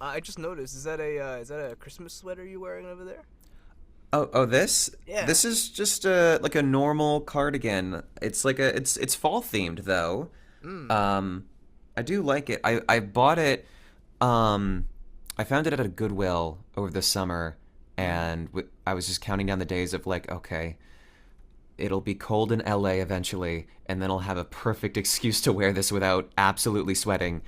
I just noticed. Is that a Christmas sweater you wearing over there? Oh, this? Yeah. This is just a normal cardigan. It's fall themed though. Mm. Um, I do like it. I bought it. Um, I found it at a Goodwill over the summer, Mm. and I was just counting down the days of like, okay, it'll be cold in LA eventually, and then I'll have a perfect excuse to wear this without absolutely sweating.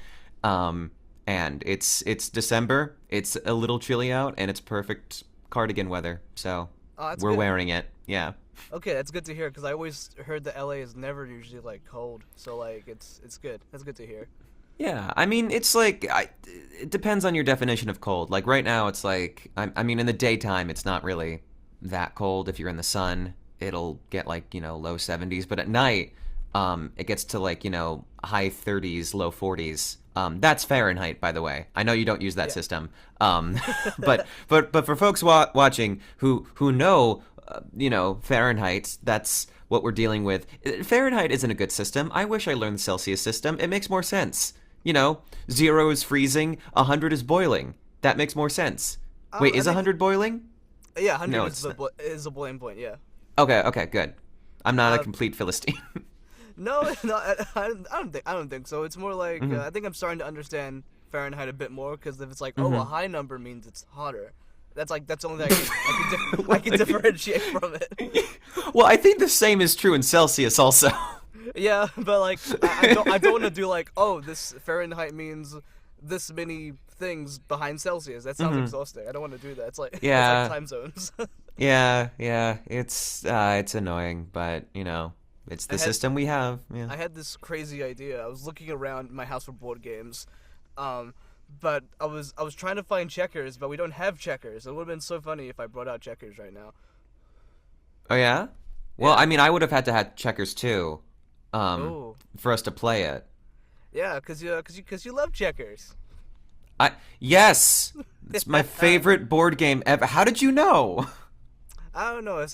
Um, and it's December. It's a little chilly out, and it's perfect cardigan weather. So Oh, that's we're good. wearing it. Yeah. Okay, that's good to hear because I always heard that LA is never usually like cold. So like it's good. That's good to hear. Yeah, I mean, it depends on your definition of cold. Like right now, it's like, I mean, in the daytime, it's not really that cold. If you're in the sun, it'll get like, low 70s. But at night, it gets to like, high 30s, low 40s. That's Fahrenheit, by the way. I know you don't use that Yeah. system. But for folks watching who know, Fahrenheit, that's what we're dealing with. Fahrenheit isn't a good system. I wish I learned the Celsius system. It makes more sense. 0 is freezing, 100 is boiling. That makes more sense. Wait, I is think 100 boiling? yeah, 100 No, is it's not. is the boiling point. Yeah. Okay, good. I'm not a Uh, complete Philistine. no, no, I don't think so. It's more like hmm I think I'm starting to understand Fahrenheit a bit more because if it's like a hmm high number means it's hotter. That's the only thing I can differentiate from it. Well, I think the same is true in Celsius also. Yeah, but like I don't want to do like, oh, this Fahrenheit means this many things behind Celsius. That sounds hmm exhausting. I don't want to do that. It's like it's like Yeah, time zones. yeah. It's annoying, but it's I the had system we have. Yeah. I had this crazy idea. I was looking around my house for board games, um, but I was trying to find checkers, but we don't have checkers. It would have been so funny if I brought out checkers right now. Oh yeah. Well, Yeah. I mean, I would have had to have checkers too, Oh. for us to play it. Yeah, cause you love checkers. I Yes, it's my favorite board game ever. How did you know? I don't know.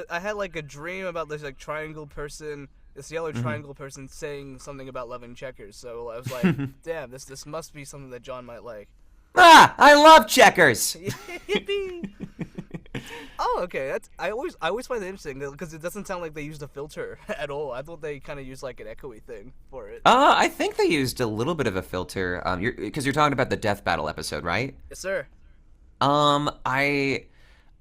I had like a dream about this like triangle person, this yellow hmm triangle person saying something about loving checkers. So I was like, damn, this must be something that John might like. I love checkers. Yippee! Oh, okay. I always find it interesting because it doesn't sound like they used a filter at all. I thought they kind of used like an echoey thing for it. I think they used a little bit of a filter. Because you're talking about the death battle episode, right? Yes, sir. Um, I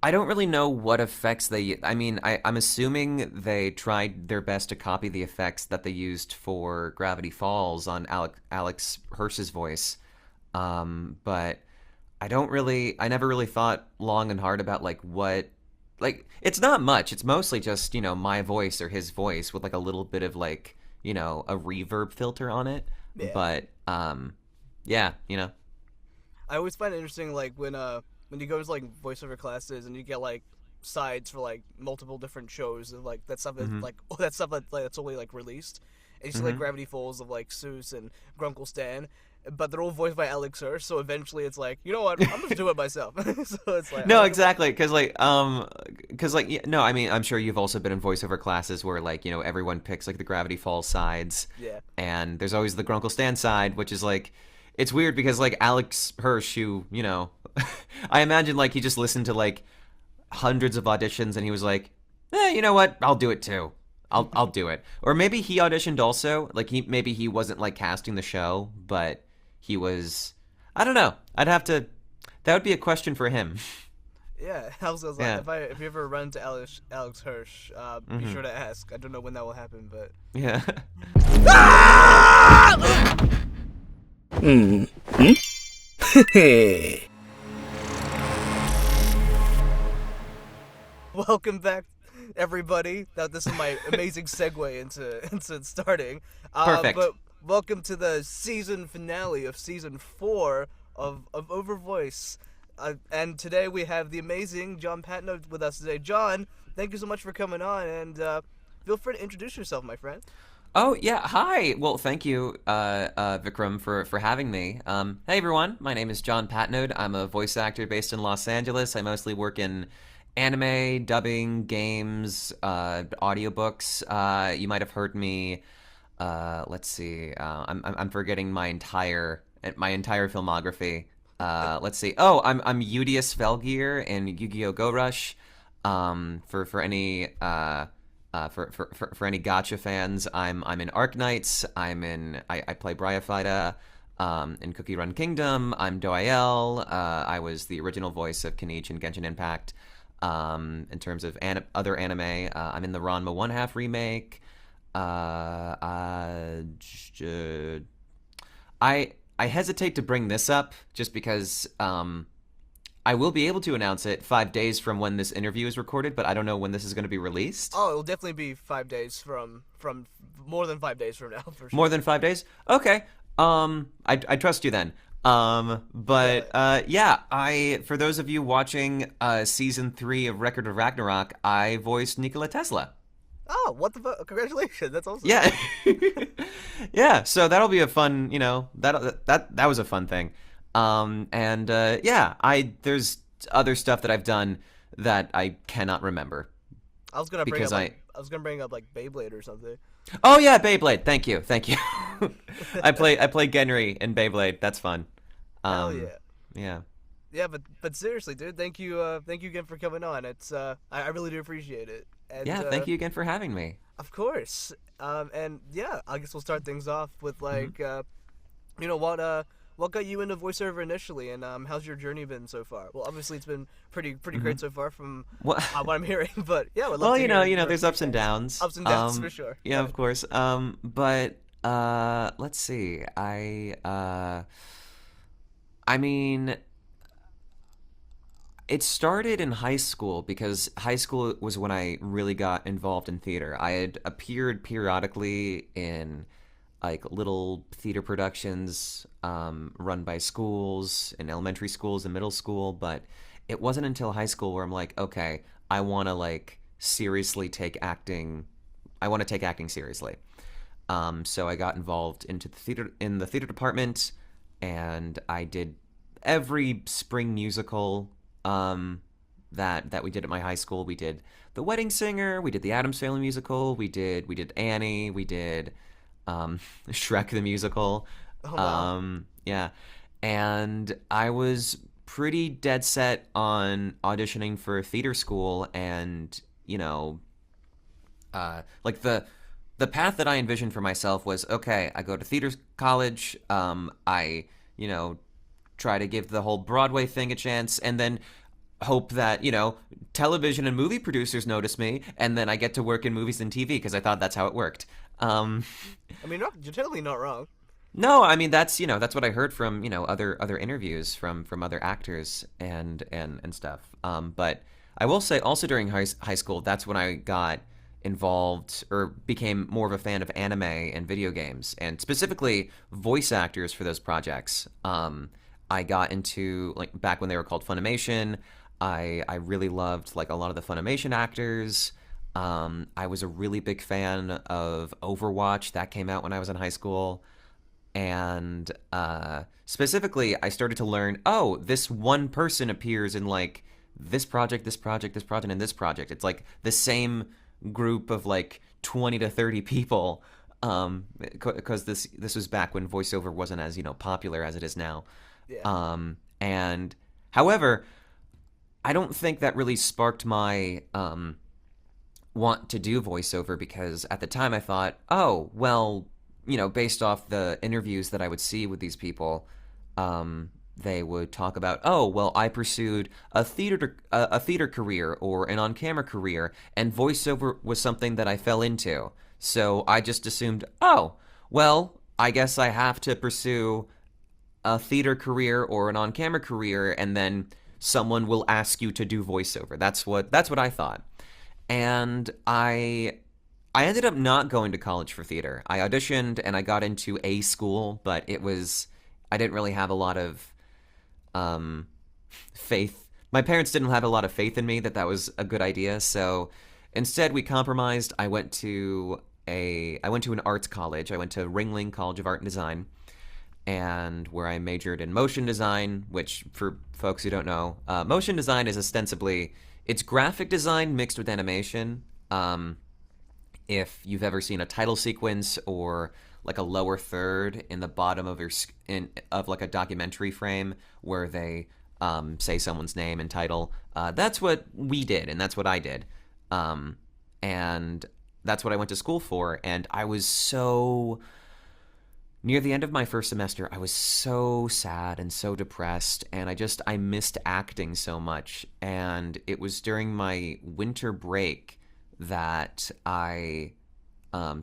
I don't really know what effects they. I mean, I'm assuming they tried their best to copy the effects that they used for Gravity Falls on Alex Hirsch's voice. But I never really thought long and hard about like what. Like, it's not much. It's mostly just, my voice or his voice with like a little bit of like, a reverb filter on it. Yeah. But, yeah, I always find it interesting, like when you go to like voiceover classes and you get like sides for like multiple different shows of like that stuff that hmm like that stuff that's only like released. And you see like hmm Gravity Falls of like Seuss and Grunkle Stan, but they're all voiced by Alex Hirsch. So eventually, it's like, you know what, I'm just do it myself. So it's like I No, wonder what. exactly. No, I mean, I'm sure you've also been in voiceover classes where like, everyone picks like the Gravity Falls sides, Yeah, and there's always the Grunkle Stan side, which is like, it's weird because like Alex Hirsch, who, I imagine like he just listened to like hundreds of auditions and he was like, you know what? I'll do it too. I'll do it. Or maybe he auditioned also. Like maybe he wasn't like casting the show, but he was. I don't know. I'd have to. That would be a question for him. yeah. I was like, Yeah. if you ever run into Alex Hirsch, be hmm sure to ask. I don't know when that will happen, but Yeah. Hmm. Welcome back, everybody. Now this is my amazing segue into starting. Perfect. But welcome to the season finale of season 4 of OverVoice. And today we have the amazing John Patneaude with us today. John, thank you so much for coming on, and feel free to introduce yourself, my friend. Oh yeah, hi. Well, thank you, Vikram, for having me. Hey everyone, my name is John Patneaude. I'm a voice actor based in Los Angeles. I mostly work in anime, dubbing, games, audiobooks. You might have heard me. Let's see. I'm forgetting my entire my entire filmography. Let's see. Oh, I'm Udius Felgear in Yu-Gi-Oh! Go Rush. For any for any gotcha fans, I'm in Arknights. I play Bryophyta. In Cookie Run Kingdom, I'm Doael. I was the original voice of Kanichi in Genshin Impact. In terms of other anime, I'm in the Ranma One Half remake. I hesitate to bring this up just because I will be able to announce it 5 days from when this interview is recorded, but I don't know when this is going to be released. Oh, it'll definitely be 5 days from more than 5 days from now, for sure. More than 5 days? Okay. I trust you then. Yeah, I for those of you watching season 3 of Record of Ragnarok, I voiced Nikola Tesla. Oh, what the fuck? Congratulations! That's awesome. Yeah, yeah. So that'll be a fun, that was a fun thing. Yeah, there's other stuff that I've done that I cannot remember I was gonna bring because up I was gonna bring up like Beyblade or something. Oh yeah, Beyblade. Thank you. I play Genry in Beyblade. That's fun. Hell yeah. Yeah. Yeah, but seriously, dude, thank you again for coming on. It's I really do appreciate it. And, Yeah, thank you again for having me. Of course. And yeah, I guess we'll start things off with like what got you into voiceover initially, and how's your journey been so far? Well, obviously it's been pretty great so far from What? what I'm hearing, but yeah, would love Well, to hear your there's ups and feedback. downs. Ups and downs for sure. Yeah, of course. Let's see. I mean, it started in high school because high school was when I really got involved in theater. I had appeared periodically in like little theater productions run by schools, in elementary schools and middle school, but it wasn't until high school where I'm like, okay, I want to like seriously take acting. I want to take acting seriously. So I got involved in the theater department, and I did every spring musical that we did at my high school. We did The Wedding Singer, we did the Addams Family musical, we did Annie, we did Shrek the musical. Oh wow. Yeah, and I was pretty dead set on auditioning for theater school, and like the path that I envisioned for myself was, okay, I go to theater college, I try to give the whole Broadway thing a chance, and then hope that television and movie producers notice me, and then I get to work in movies and TV because I thought that's how it worked. I mean, no, you're totally not wrong. No, I mean that's what I heard from other interviews from other actors and stuff. But I will say also during high school, that's when I got involved or became more of a fan of anime and video games, and specifically voice actors for those projects. I got into, like, back when they were called Funimation. I really loved like a lot of the Funimation actors. I was a really big fan of Overwatch. That came out when I was in high school. And specifically, I started to learn, oh, this one person appears in like this project, this project, this project, and this project. It's like the same group of like 20 to 30 people, because this was back when voiceover wasn't as popular as it is now. Yeah. And however, I don't think that really sparked my want to do voiceover, because at the time I thought, oh, well, based off the interviews that I would see with these people, they would talk about, oh, well, I pursued a theater career or an on-camera career, and voiceover was something that I fell into. So I just assumed, oh, well, I guess I have to pursue a theater career or an on-camera career, and then someone will ask you to do voiceover. That's what I thought. And I ended up not going to college for theater. I auditioned and I got into a school, but I didn't really have a lot of faith. My parents didn't have a lot of faith in me that was a good idea. So instead, we compromised. I went to an arts college. I went to Ringling College of Art and Design, and where I majored in motion design, which, for folks who don't know, motion design is ostensibly, it's graphic design mixed with animation. If you've ever seen a title sequence or like a lower third in the bottom of of like a documentary frame where they say someone's name and title. That's what we did, and that's what I did, and that's what I went to school for. And I was so near the end of my first semester, I was so sad and so depressed, and I missed acting so much. And it was during my winter break that I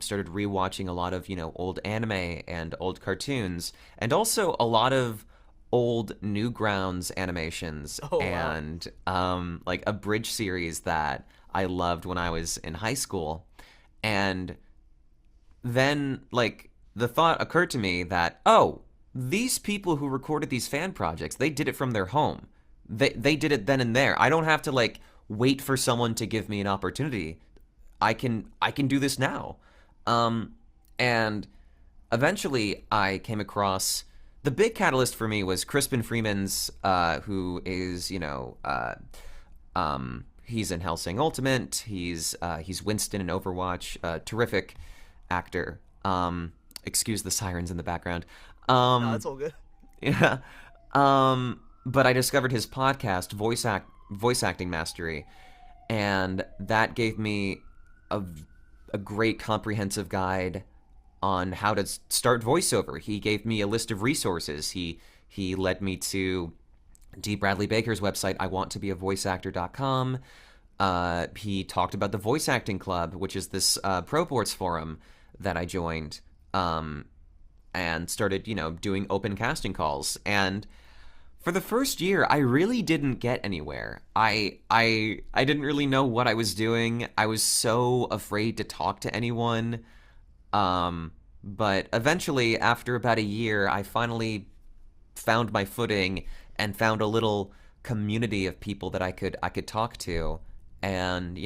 started rewatching a lot of, old anime and old cartoons, and also a lot of old Newgrounds animations, Oh wow. and like a bridge series that I loved when I was in high school. And then, like, the thought occurred to me that, oh, these people who recorded these fan projects, they did it from their home. They did it then and there. I don't have to, like, wait for someone to give me an opportunity. I can do this now. And eventually I came across the big catalyst for me was Crispin Freeman's, who is, he's in Hellsing Ultimate. He's Winston in Overwatch. Terrific actor. Excuse the sirens in the background. No, that's all good. Yeah. But I discovered his podcast, Voice Acting Mastery, and that gave me a, a great comprehensive guide on how to start voiceover. He gave me a list of resources. He led me to D. Bradley Baker's website, iwanttobeavoiceactor.com. He talked about the Voice Acting Club, which is this ProPorts forum that I joined, and started, doing open casting calls. And for the first year, I really didn't get anywhere. I didn't really know what I was doing. I was so afraid to talk to anyone. But eventually, after about a year, I finally found my footing and found a little community of people that I could talk to, and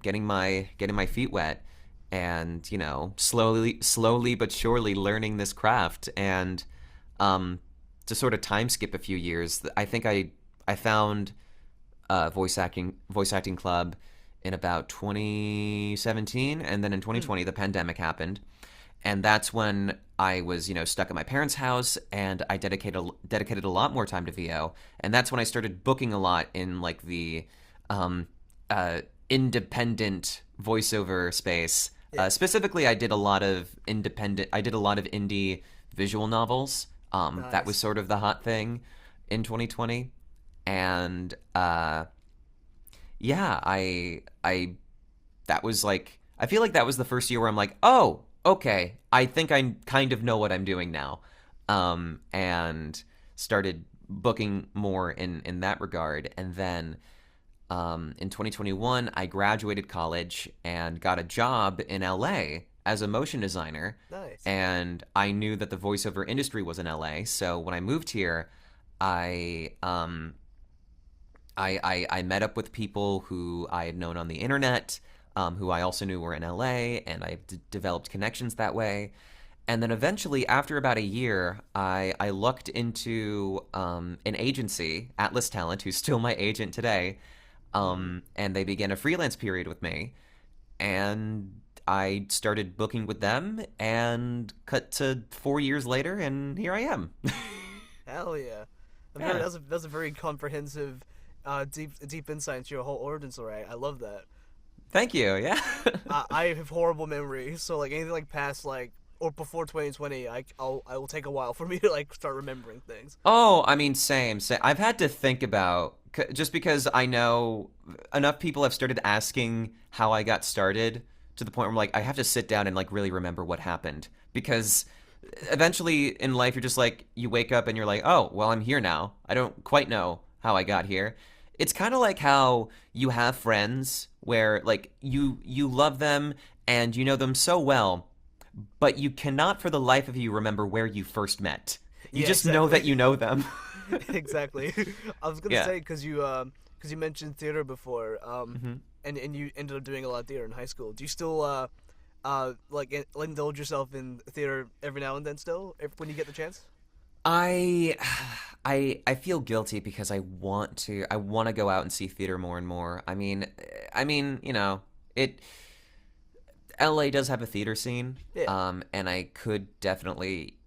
getting my feet wet, and slowly but surely learning this craft. And to sort of time skip a few years, I think I found voice acting club in about 2017, and then in 2020 the pandemic happened, and that's when I was stuck at my parents' house, and I dedicated a lot more time to VO, and that's when I started booking a lot in like the independent voiceover space. Yeah. Specifically, I did a lot of indie visual novels. That was Nice. sort of the hot thing in 2020, and yeah, I that was like, I feel like that was the first year where I'm like, oh, okay, I think I kind of know what I'm doing now, and started booking more in that regard. And then in 2021, I graduated college and got a job in LA as a motion designer, Nice. and I knew that the voiceover industry was in LA. So when I moved here, I I met up with people who I had known on the internet, who I also knew were in LA, and I developed connections that way. And then eventually, after about a year, I looked into an agency, Atlas Talent, who's still my agent today, and they began a freelance period with me. And I started booking with them, and cut to 4 years later, and here I am. Hell yeah. Yeah. That's a very comprehensive, deep insight into your whole origin story. I love that. Thank you. Yeah. I have horrible memory, so like anything like past like or before 2020, I will take a while for me to like start remembering things. Oh, I mean, same. I've had to think about, just because I know enough people have started asking how I got started, to the point where I'm like, I have to sit down and like really remember what happened, because eventually in life you're just like, you wake up and you're like, oh, well, I'm here now. I don't quite know how I got here. It's kind of like how you have friends where like you love them and you know them so well, but you cannot for the life of you remember where you first met. You Yeah, just know that exactly. you know them. Exactly. I was gonna Yeah. say because you mentioned theater before, hmm and you ended up doing a lot of theater in high school. Do you still like indulge yourself in theater every now and then still, when you get the chance? I I feel guilty because I want to go out and see theater more and more. I mean, it LA does have a theater scene, Yeah. and I could definitely,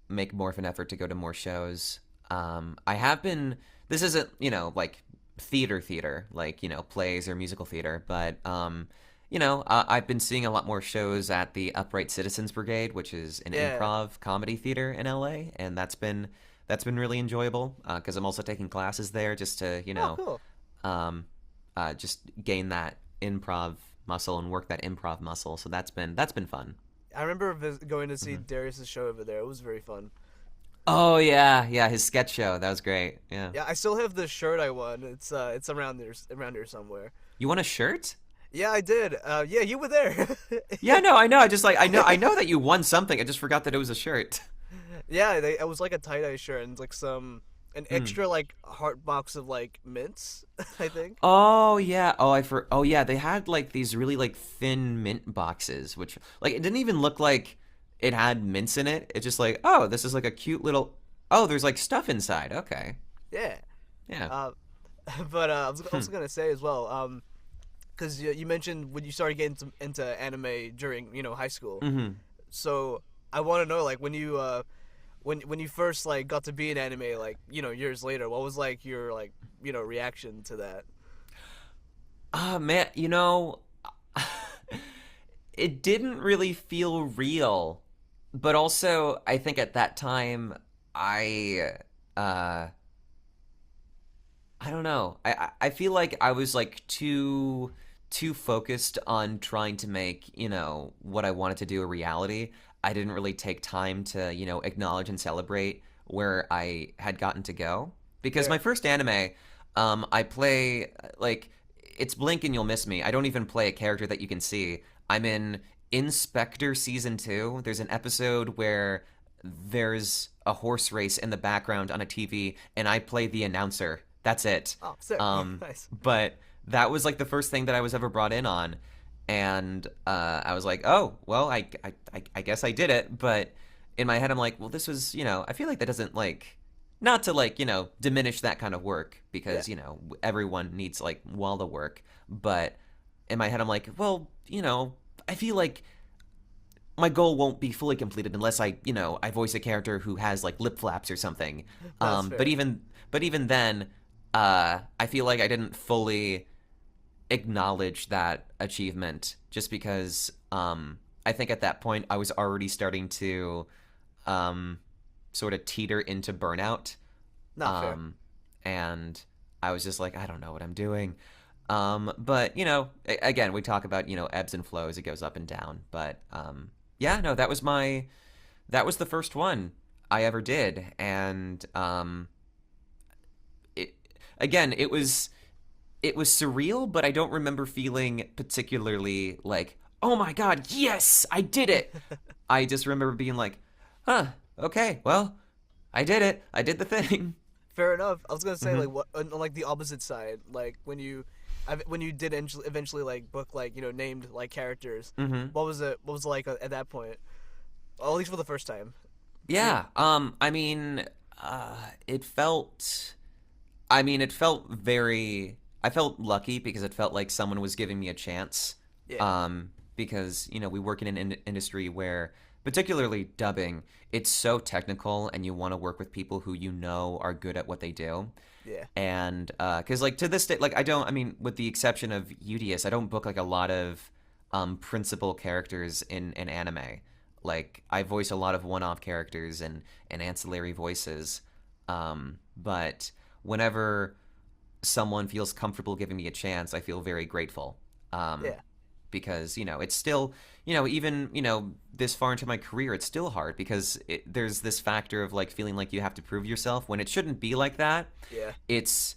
make more of an effort to go to more shows. I have been. This isn't, like theater, like plays or musical theater, but I've been seeing a lot more shows at the Upright Citizens Brigade, which is an Yeah. improv comedy theater in LA, and that's been really enjoyable because I'm also taking classes there just to Oh, cool. um, just gain that improv muscle and work that improv muscle. So that's been fun. I remember going to see Hmm. Darius's show over there. It was very fun. Oh yeah, yeah, his sketch show that was great. Yeah, Yeah, I still have the shirt I won. It's around here somewhere. you want a shirt? Yeah, I did. Yeah, you were there. Yeah, no, I know. I just like I know that you won something. I just forgot that it was a shirt. Yeah, it was like a tie dye shirt and like an Hmm. extra like heart box of like mints. I think. Oh yeah. Oh yeah. They had like these really like thin mint boxes, which like it didn't even look like it had mints in it. It's just like, oh, this is like a cute little. Oh, there's like stuff inside. Okay. Yeah. Yeah. Uh, but I was Hmm. also gonna say as well, because you mentioned when you started getting into anime during high school. Hmm. So I want to know like when you first like got to be in anime like years later, what was like your like reaction to that? Ah man, it didn't really feel real, but also I think at that time I uh I don't know. I feel like I was like too focused on trying to make, what I wanted to do a reality. I didn't really take time to, acknowledge and celebrate where I had gotten to go. Because my Fair. first anime, I play like it's Blink and You'll Miss Me. I don't even play a character that you can see. I'm in Inspector season 2. There's an episode where there's a horse race in the background on a TV and I play the announcer. That's it. Oh, sick. Um, Nice. but that was like the first thing that I was ever brought in on, and I was like, oh, well, I guess I did it. But in my head, I'm like, well, this was, I feel like that doesn't like, not to like, diminish that kind of work Yeah. because everyone needs like Walla work. But in my head, I'm like, well, I feel like my goal won't be fully completed unless I voice a character who has like lip flaps or something. That's But fair. even then, I feel like I didn't fully acknowledge that achievement just because I think at that point I was already starting to um, sort of teeter into burnout. Not fair. Um, and I was just like, I don't know what I'm doing. But again, we talk about ebbs and flows. It goes up and down. But yeah, no, that was the first one I ever did, and it again, it was surreal, but I don't remember feeling particularly like, oh my god, yes, I did it. I just remember being like, huh, okay, well, I did it. I did the thing. Fair enough. I was gonna say Hmm. like what on like the opposite side, like when you did eventually like book like named like characters, Hmm. what was it like at that point? Well, at least for the first time. You Yeah. I mean, uh, it felt. I mean, it felt very. I felt lucky because it felt like someone was giving me a chance. yeah Because we work in an industry where, particularly dubbing, it's so technical, and you want to work with people who are good at what they do. yeah And because like to this day, like I don't. I mean, with the exception of UDS, I don't book like a lot of principal characters in anime. Like I voice a lot of one-off characters and ancillary voices. But whenever someone feels comfortable giving me a chance, I feel very grateful. Um, yeah because it's still even this far into my career, it's still hard because there's this factor of like feeling like you have to prove yourself when it shouldn't be like that. yeah It's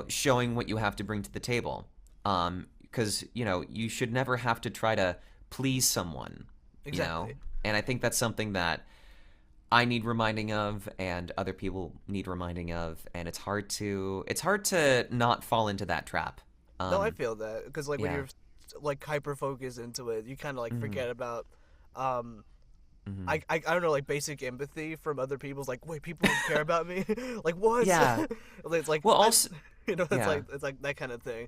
showing what you have to bring to the table. Because you should never have to try to please someone. you know exactly. and I think that's something that I need reminding of and other people need reminding of, and it's hard to not fall into that trap. No, I um feel that because like when yeah. you're like hyper focused into it, you kind of like Hmm. forget about um Hmm. I don't know like basic empathy from other people's like wait people care about me like what Yeah. it's like Well, I also, it's yeah. like that kind of thing.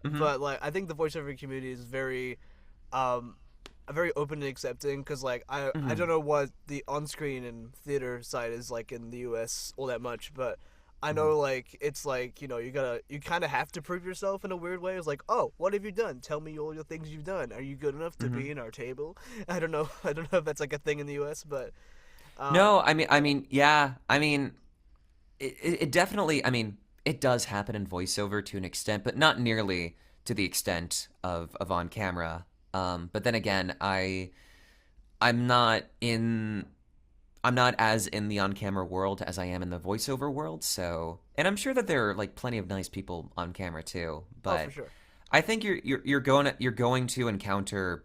Hmm. But like I think the voiceover community is very um very open and accepting because like I Hmm. don't know what the on screen and theater side is like in the U.S. all that much, but I Hmm. know like it's like you kind of have to prove yourself in a weird way. It's like, oh, what have you done? Tell me all the things you've done. Are you good enough to Hmm. be in our table? I don't know. I don't know if that's like a thing in the U.S., but um, No, yeah. It definitely. It does happen in voiceover to an extent, but not nearly to the extent of on camera. But then again, I'm not in I'm not as in the on camera world as I am in the voiceover world. So, and I'm sure that there are like plenty of nice people on camera too. oh for But sure, I think you're going to encounter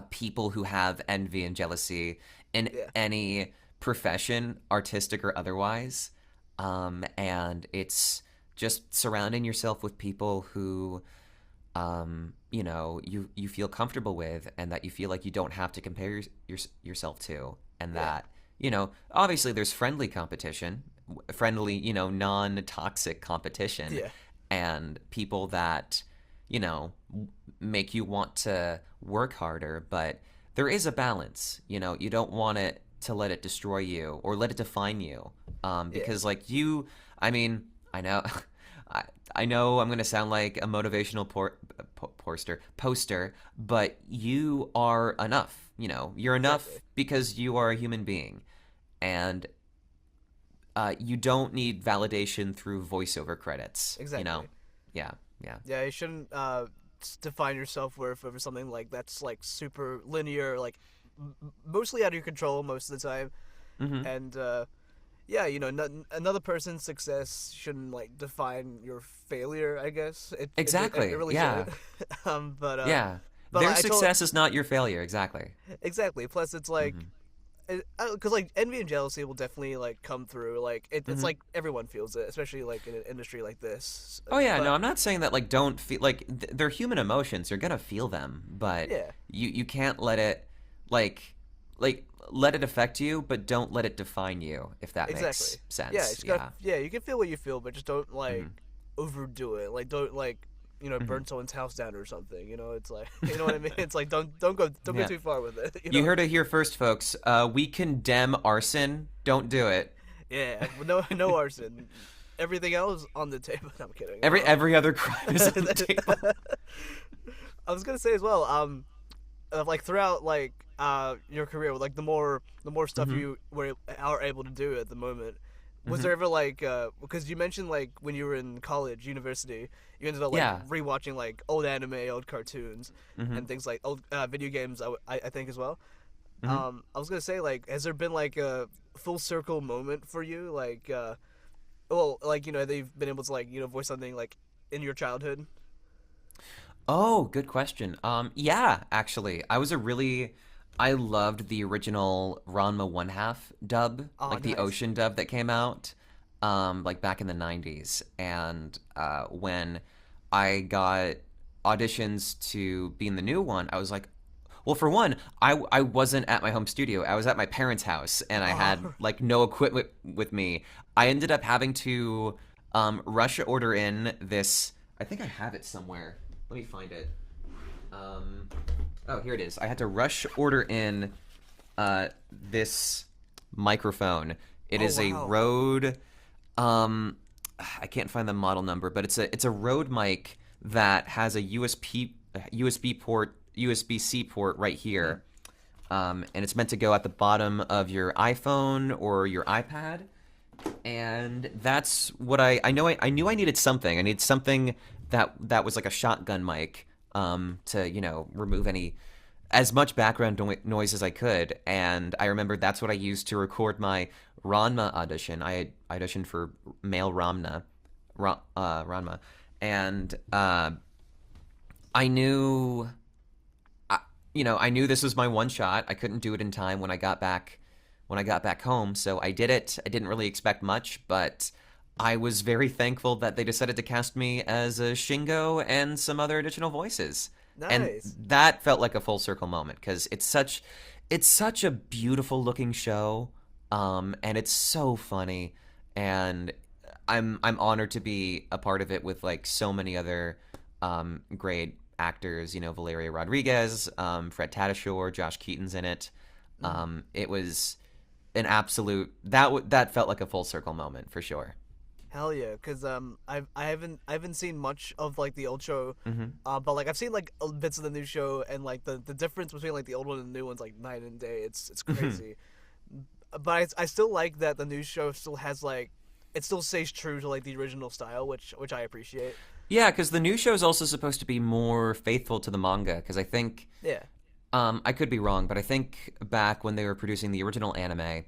people who have envy and jealousy in yeah, any profession, artistic or otherwise. And it's just surrounding yourself with people who, you feel comfortable with, and that you feel like you don't have to compare yourself to, and yeah, that obviously there's friendly competition, friendly, non-toxic competition, yeah, and people that you know make you want to work harder, but there is a balance. You don't want it to let it destroy you or let it define you, yeah. because like you, I mean, I know. I, I know I'm going to sound like a motivational poster, but you are enough. You're Exactly, enough because you are a human being, and you don't need validation through voiceover credits. exactly. Yeah, yeah. Yeah, you shouldn't define your self worth over something like that's like super linear, like mostly out of your control most of the time. Hmm. And yeah, another person's success shouldn't like define your failure. I guess it Exactly. really Yeah, shouldn't. But yeah. Their like, I told success is not your failure. Exactly. exactly. Plus, it's like Hmm. because like envy and jealousy will definitely like come through. Like it's Hmm. like everyone feels it, especially like in an industry like this. Oh yeah, no, But I'm not saying that like don't feel like they're human emotions. You're gonna feel them, but yeah, you can't let it like let it affect you, but don't let it define you. If that exactly. makes Yeah, sense. it's got Yeah. yeah. You can feel what you feel, but just don't like Hmm. overdo it. Like don't like Hmm. burn someone's house down or something. It's like you know what I mean. It's like don't go Yeah. too far with it. You heard it here first, folks. We condemn arson. Don't do it. Yeah. No arson. Everything else on the table. No, I'm kidding. Every other crime is on the table. I was gonna say as well. Like throughout like your career, like the more stuff Hmm. you are able to do at the moment. Was Hmm. there ever like because you mentioned like when you were in college, university, you ended up like Yeah. rewatching like old anime, old cartoons, Hmm. and things like old video games. I think as well. Hmm. I was gonna say like, has there been like a full circle moment for you? Like, well, like that you've been able to like voice something like in your childhood. Oh, good question. Yeah, actually, I loved the original Ranma One Half dub, Oh, like the nice. Ocean dub that came out, like back in the '90s. And when I got auditions to be in the new one, I was like, well, for one, I wasn't at my home studio. I was at my parents' house, and I had Oh, like no equipment with me. I ended up having to rush order in this. I think I have it somewhere. Let me find it. Um, oh, here it is. I had to rush order in this microphone. It oh is a wow. Rode. Um, I can't find the model number, but it's a Rode mic that has a USB C port right Hmm. here, and it's meant to go at the bottom of your iPhone or your iPad. And that's what I knew I needed something. I needed something that was like a shotgun mic, to remove any as much background noise as I could. And I remember that's what I used to record my Ranma audition. I had auditioned for male Ranma, and I knew, I, I knew this was my one shot. I couldn't do it in time when I got back home, so I did it. I didn't really expect much, but I was very thankful that they decided to cast me as a Shingo and some other additional voices. And Nice. that felt like a full circle moment because it's such a beautiful looking show, and it's so funny, and I'm honored to be a part of it with like so many other great actors, Valeria Rodriguez, Fred Tatasciore, Josh Keaton's in it. It was an absolute that felt like a full circle moment for sure. Hell yeah, because I haven't seen much of like the old show, but like I've seen like bits of the new show, and like the difference between like the old one and the new one's like night and day. It's crazy, but I still like that the new show still has like it still stays true to like the original style, which I appreciate. Yeah, because the new show is also supposed to be more faithful to the manga. Because I think, Yeah, I could be wrong, but I think back when they were producing the original anime,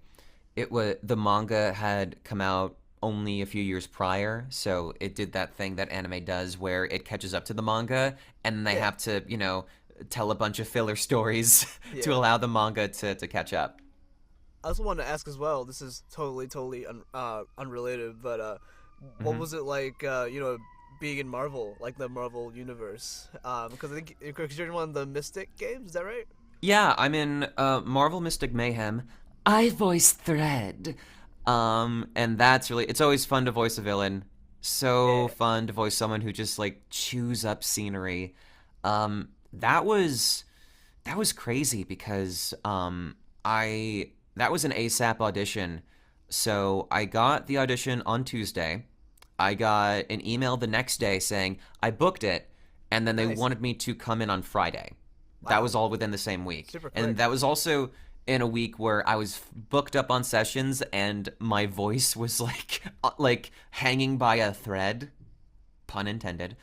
the manga had come out only a few years prior, so it did that thing that anime does where it catches up to the manga, and they have to, tell a bunch of filler stories to allow the manga to catch up. I also wanted to ask as well. This is totally unrelated, but what was it like? Being in Marvel, like the Marvel universe. Because I think you're in one of the Mystic games. Is that right? Yeah, I'm in Marvel Mystic Mayhem. I voice Thread. And that's really, it's always fun to voice a villain. So fun to voice someone who just like chews up scenery. That was crazy because that was an ASAP audition. So I got the audition on Tuesday. I got an email the next day saying I booked it, and then they wanted me to come in on Friday. Wow. That was all within the same week. Super quick. And that was also in a week where I was booked up on sessions and my voice was like hanging by a thread, pun intended.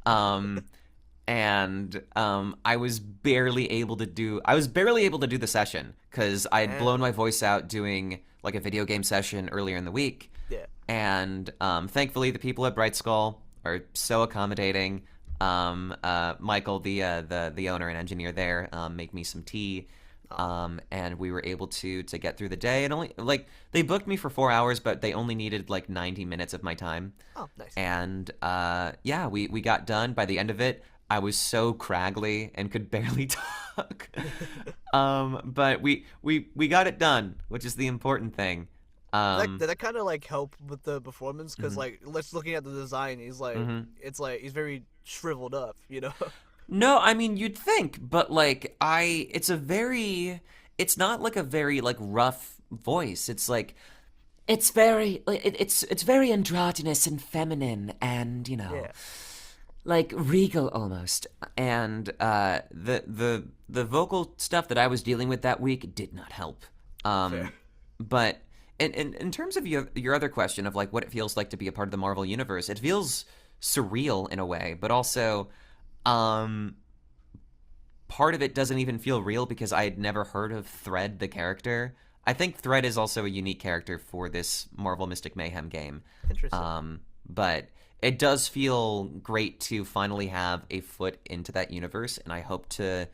And I was barely able to do the session because I had blown my voice out doing like a video game session earlier in the week. Yeah. And thankfully the people at Bright Skull are so accommodating. Michael, the owner and engineer there, make me some tea. And we were able to get through the day. And only like they booked me for 4 hours, but they only needed like 90 minutes of my time. Oh, nice. And we got done. By the end of it, I was so craggly and could barely talk. But we got it done, which is the important thing. Did that kind of like help with the performance? Because like, let's looking at the design, he's like, it's like he's very shriveled up, No, I mean you'd think, but like it's not like a very like rough voice. It's like it's very it's very androgynous and feminine and like regal almost. And the vocal stuff that I was dealing with that week did not help. But in terms of your other question of like what it feels like to be a part of the Marvel universe, it feels surreal in a way, but also part of it doesn't even feel real because I had never heard of Thread, the character. I think Thread is also a unique character for this Marvel Mystic Mayhem game. Interesting. But it does feel great to finally have a foot into that universe, and I hope to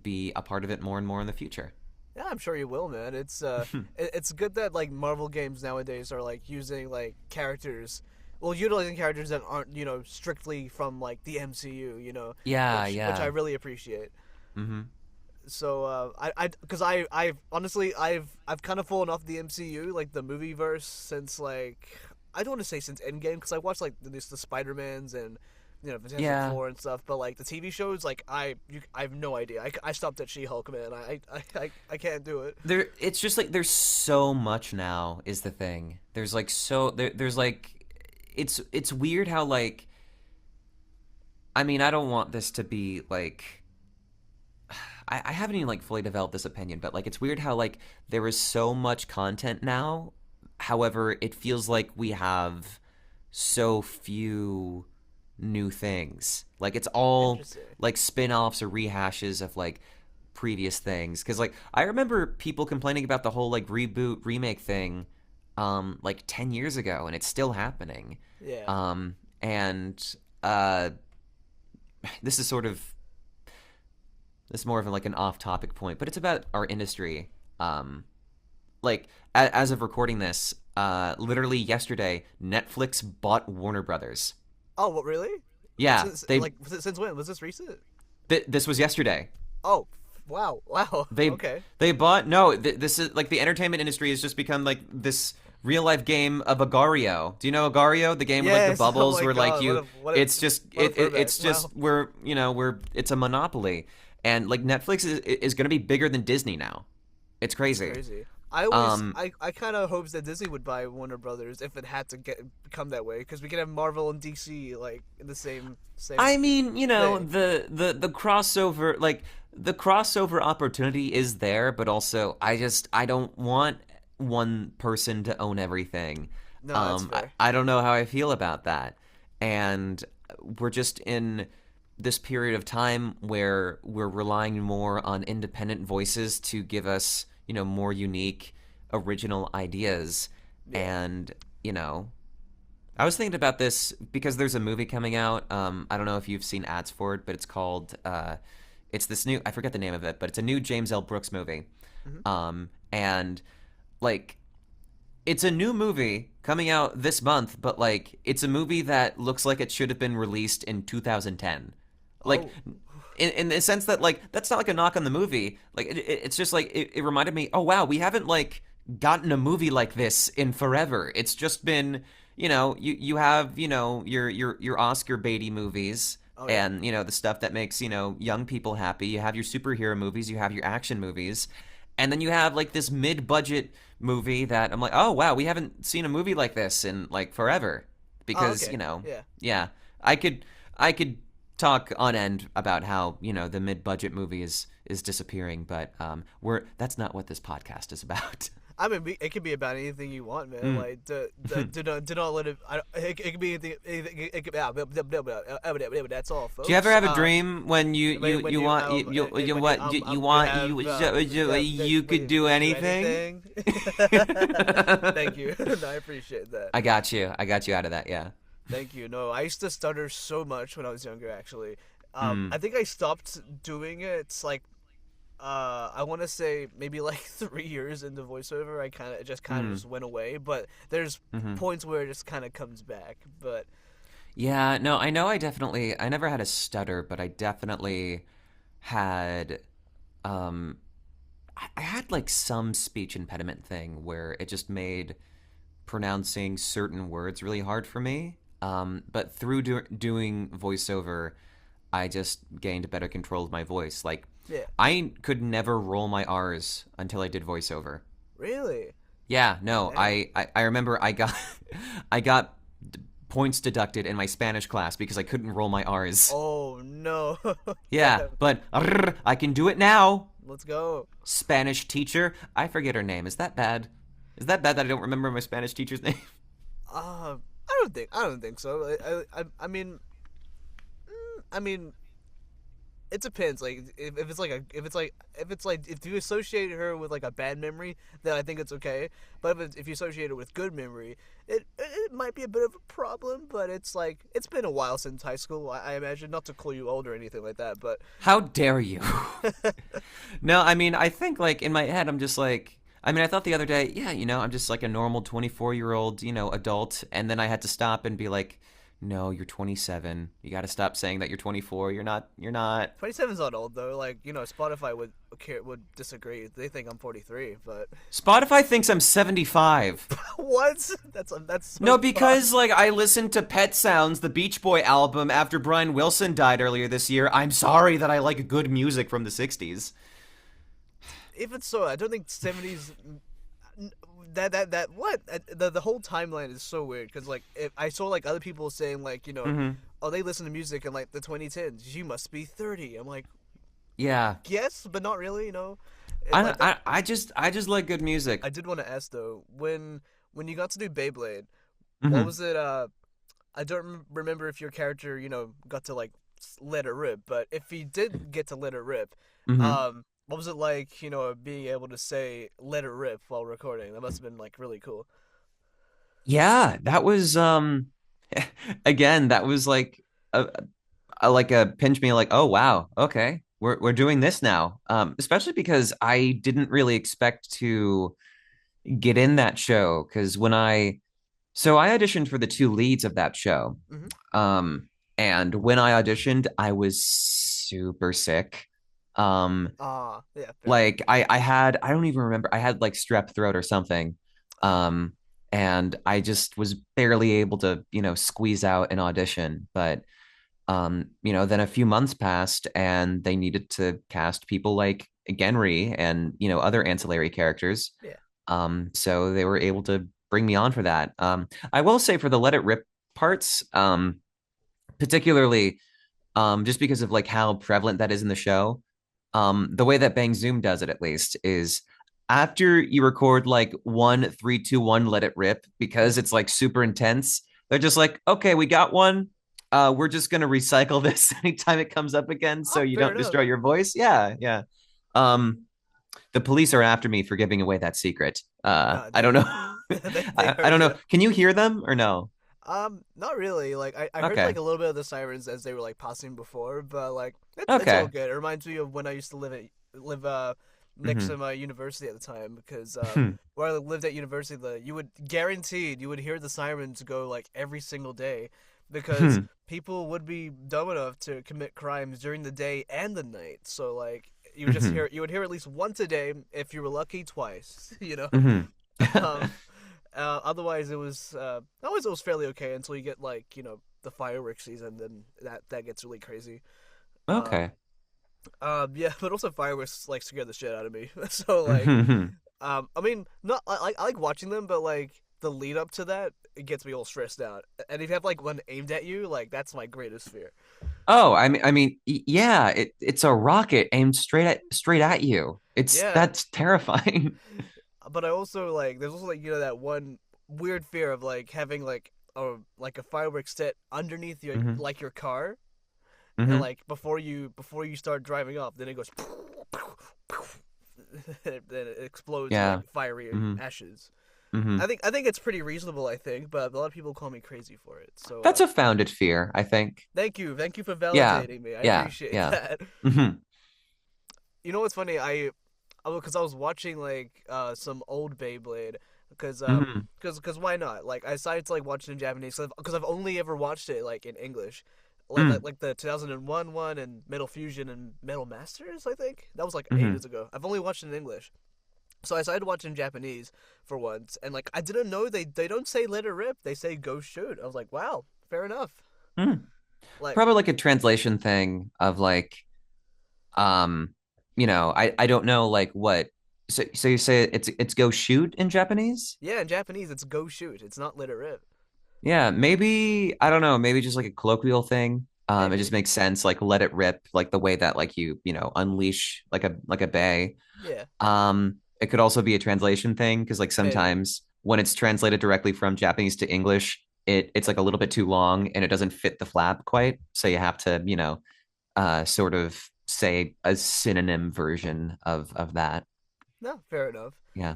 be a part of it more and more in the future. Yeah, I'm sure you will, man. It's it's good that like Marvel games nowadays are like using like characters. Well, utilizing characters that aren't, strictly from like the MCU, Yeah, which I really appreciate. Mm-hmm. So because I've honestly I've kind of fallen off the MCU, like the movie verse, since like I don't want to say since Endgame, because I watched like the Spider-Mans and Fantastic Four and stuff, but like the TV shows, like I have no idea. I stopped at She-Hulk, man. I can't do it. It's just like there's so much now is the thing. There's like there's like. It's weird how like I mean I don't want this to be like I haven't even like fully developed this opinion, but like it's weird how like there is so much content now, however it feels like we have so few new things. Like it's all like spin-offs or rehashes of like previous things, because like I remember people complaining about the whole like reboot remake thing like 10 years ago, and it's still happening. Yeah. And this is more of like an off-topic point, but it's about our industry. Like as of recording this, literally yesterday, Netflix bought Warner Brothers. Oh, what, really? Yeah. Since when? Was this recent? This was yesterday. Oh, wow. They bought this is like the entertainment industry has just become like this real life game of Agario. Do you know Agario? The game with like the Yes. Oh bubbles my where like God. you, it's just What a throwback. it's just Wow. we're it's a monopoly, and like Netflix is going to be bigger than Disney now. It's That's crazy. crazy. Um, I kind of hopes that Disney would buy Warner Brothers if it had to get become that way, because we could have Marvel and DC like in the same I mean, thing. the crossover, like the crossover opportunity is there, but also I don't want one person to own everything. No, that's fair. I don't know how I feel about that. And we're just in this period of time where we're relying more on independent voices to give us, more unique, original ideas. Yeah. And, I was thinking about this because there's a movie coming out. I don't know if you've seen ads for it, but it's called it's this new, I forget the name of it, but it's a new James L. Brooks movie. Hmm. And like it's a new movie coming out this month, but like it's a movie that looks like it should have been released in 2010. Like Oh, in the sense that like that's not like a knock on the movie. Like it's just like it reminded me, oh wow, we haven't like gotten a movie like this in forever. It's just been, you have, your Oscar baity movies oh yeah. and, the stuff that makes, young people happy. You have your superhero movies, you have your action movies, and then you have like this mid-budget movie that I'm like, oh wow, we haven't seen a movie like this in like forever. Oh, Because, okay. Yeah. yeah, I could talk on end about how, the mid-budget movie is disappearing, but we're that's not what this podcast is about. I mean, it could be about anything you want, man. Mm. Like, do not let it. It could be anything. It could. That's all, Do you ever folks. have a dream when When you you want you when what you you want have you when could do you do anything? anything. Thank you. No, I appreciate that. I got you. I got you out of that. Yeah. Thank you. No, I used to stutter so much when I was younger. Actually, Mm. I think I stopped doing it. It's like I want to say maybe like 3 years into voiceover, it just kind of Mm. just went away. But there's Hmm. points where it just kind of comes back. But Yeah. No, I know. I never had a stutter, but I definitely had. Um, I had like some speech impediment thing where it just made pronouncing certain words really hard for me. But through doing voiceover, I just gained better control of my voice. Like, yeah, I could never roll my R's until I did voiceover. really, Yeah, no, damn. I remember I got I got points deducted in my Spanish class because I couldn't roll my R's. Oh no, Yeah, damn. but I can do it now. Let's go. Spanish teacher. I forget her name. Is that bad? Is that bad that I don't remember my Spanish teacher's name? I don't think so. I mean, it depends. Like if you associate her with like a bad memory, then I think it's okay. But if you associate it with good memory, it might be a bit of a problem. But it's like it's been a while since high school. I imagine, not to call you old or anything like that, but How dare you? No, I mean, I think like in my head, I'm just like, I mean, I thought the other day, yeah, I'm just like a normal 24-year-old, adult. And then I had to stop and be like, no, you're 27. You got to stop saying that you're 24. You're not. 27's not old though. Like Spotify would disagree. They think I'm 43, but Spotify thinks I'm 75. what? That's so No, fun. because like I listened to Pet Sounds, the Beach Boy album after Brian Wilson died earlier this year. I'm sorry that I like good music from the 60s. Even so, I don't think 70s. That what the whole timeline is so weird because like if I saw like other people saying like Mhm. oh, they listen to music in like the 2010s. You must be 30. I'm like, Yeah. yes, but not really. I, Like that. I I just like good music. I did want to ask though, when you got to do Beyblade, what Mhm. was it? I don't remember if your character got to like let it rip, but if he did get to let it rip, Mhm. what was it like? Being able to say "let it rip" while recording. That must have been like really cool. Yeah, that was again, that was like a pinch me like, "Oh wow. Okay. We're doing this now." Especially because I didn't really expect to get in that show cuz I auditioned for the two leads of that show. Mm-hmm. Um and when I auditioned, I was super sick. Um Ah, yeah, fair. like I don't even remember. I had like strep throat or something. Ah, Um and I just was barely able to, squeeze out an audition. But then a few months passed and they needed to cast people like Genry and, other ancillary characters. Yeah. So they were able to bring me on for that. I will say for the Let It Rip parts, particularly just because of like how prevalent that is in the show. The way that Bang Zoom does it, at least, is after you record like 1, 3, 2, 1, let it rip, because Mhm. it's like super intense. They're just like, okay, we got one. We're just gonna recycle this anytime it comes up again, so Oh, you fair don't enough. destroy your voice. Yeah, yeah. Um, the police are after me for giving away that secret. Nah, I don't know. dude. They I heard don't know. you. Can you hear them or no? Not really. Like I heard like Okay. a little bit of the sirens as they were like passing before, but like it's all Okay. good. It reminds me of when I used to live next Mm-hmm. to my university at the time because where I lived at university, you would guaranteed you would hear the sirens go like every single day because people would be dumb enough to commit crimes during the day and the night. So like you would hear at least once a day if you were lucky twice, you know. Um, otherwise, it was fairly okay until you get like the fireworks season, then that gets really crazy. Um, Okay. yeah, but also fireworks like scare the shit out of me. So like, I mean, not I like watching them, but like the lead up to that, it gets me all stressed out. And if you have like one aimed at you, like that's my greatest fear. Oh, yeah, it's a rocket aimed straight at you. It's Yeah, That's terrifying. but I also like there's also like that one weird fear of like having like a fireworks set underneath your Hmm. like your car and Hmm. like before you start driving off, then it goes, then it explodes in like Yeah. fiery Hmm. ashes. Hmm. I think it's pretty reasonable. I think, but a lot of people call me crazy for it. So That's a founded fear, I think. thank you for Yeah. validating me. I Yeah. appreciate Yeah. that. Hmm. You know what's funny? Because I was watching like some old Beyblade Hmm. because why not? Like I decided to like watch it in Japanese because I've only ever watched it like in English. Mm. Like the 2001 one and Metal Fusion and Metal Masters, I think. That was like Hmm. ages ago. I've only watched it in English. So I decided to watch it in Japanese for once and like I didn't know they don't say let it rip, they say go shoot. I was like, "Wow, fair enough." Mm. Like Probably like a translation thing of like, I don't know like what. So you say it's go shoot in Japanese? yeah, in Japanese it's go shoot. It's not let it rip. Yeah, maybe I don't know, maybe just like a colloquial thing. It just Maybe. makes sense, like let it rip, like the way that like unleash like a bay. Yeah, It could also be a translation thing because like maybe. sometimes when it's translated directly from Japanese to English, it's like a little bit too long and it doesn't fit the flap quite. So you have to, sort of say a synonym version of that. No, fair enough. Yeah.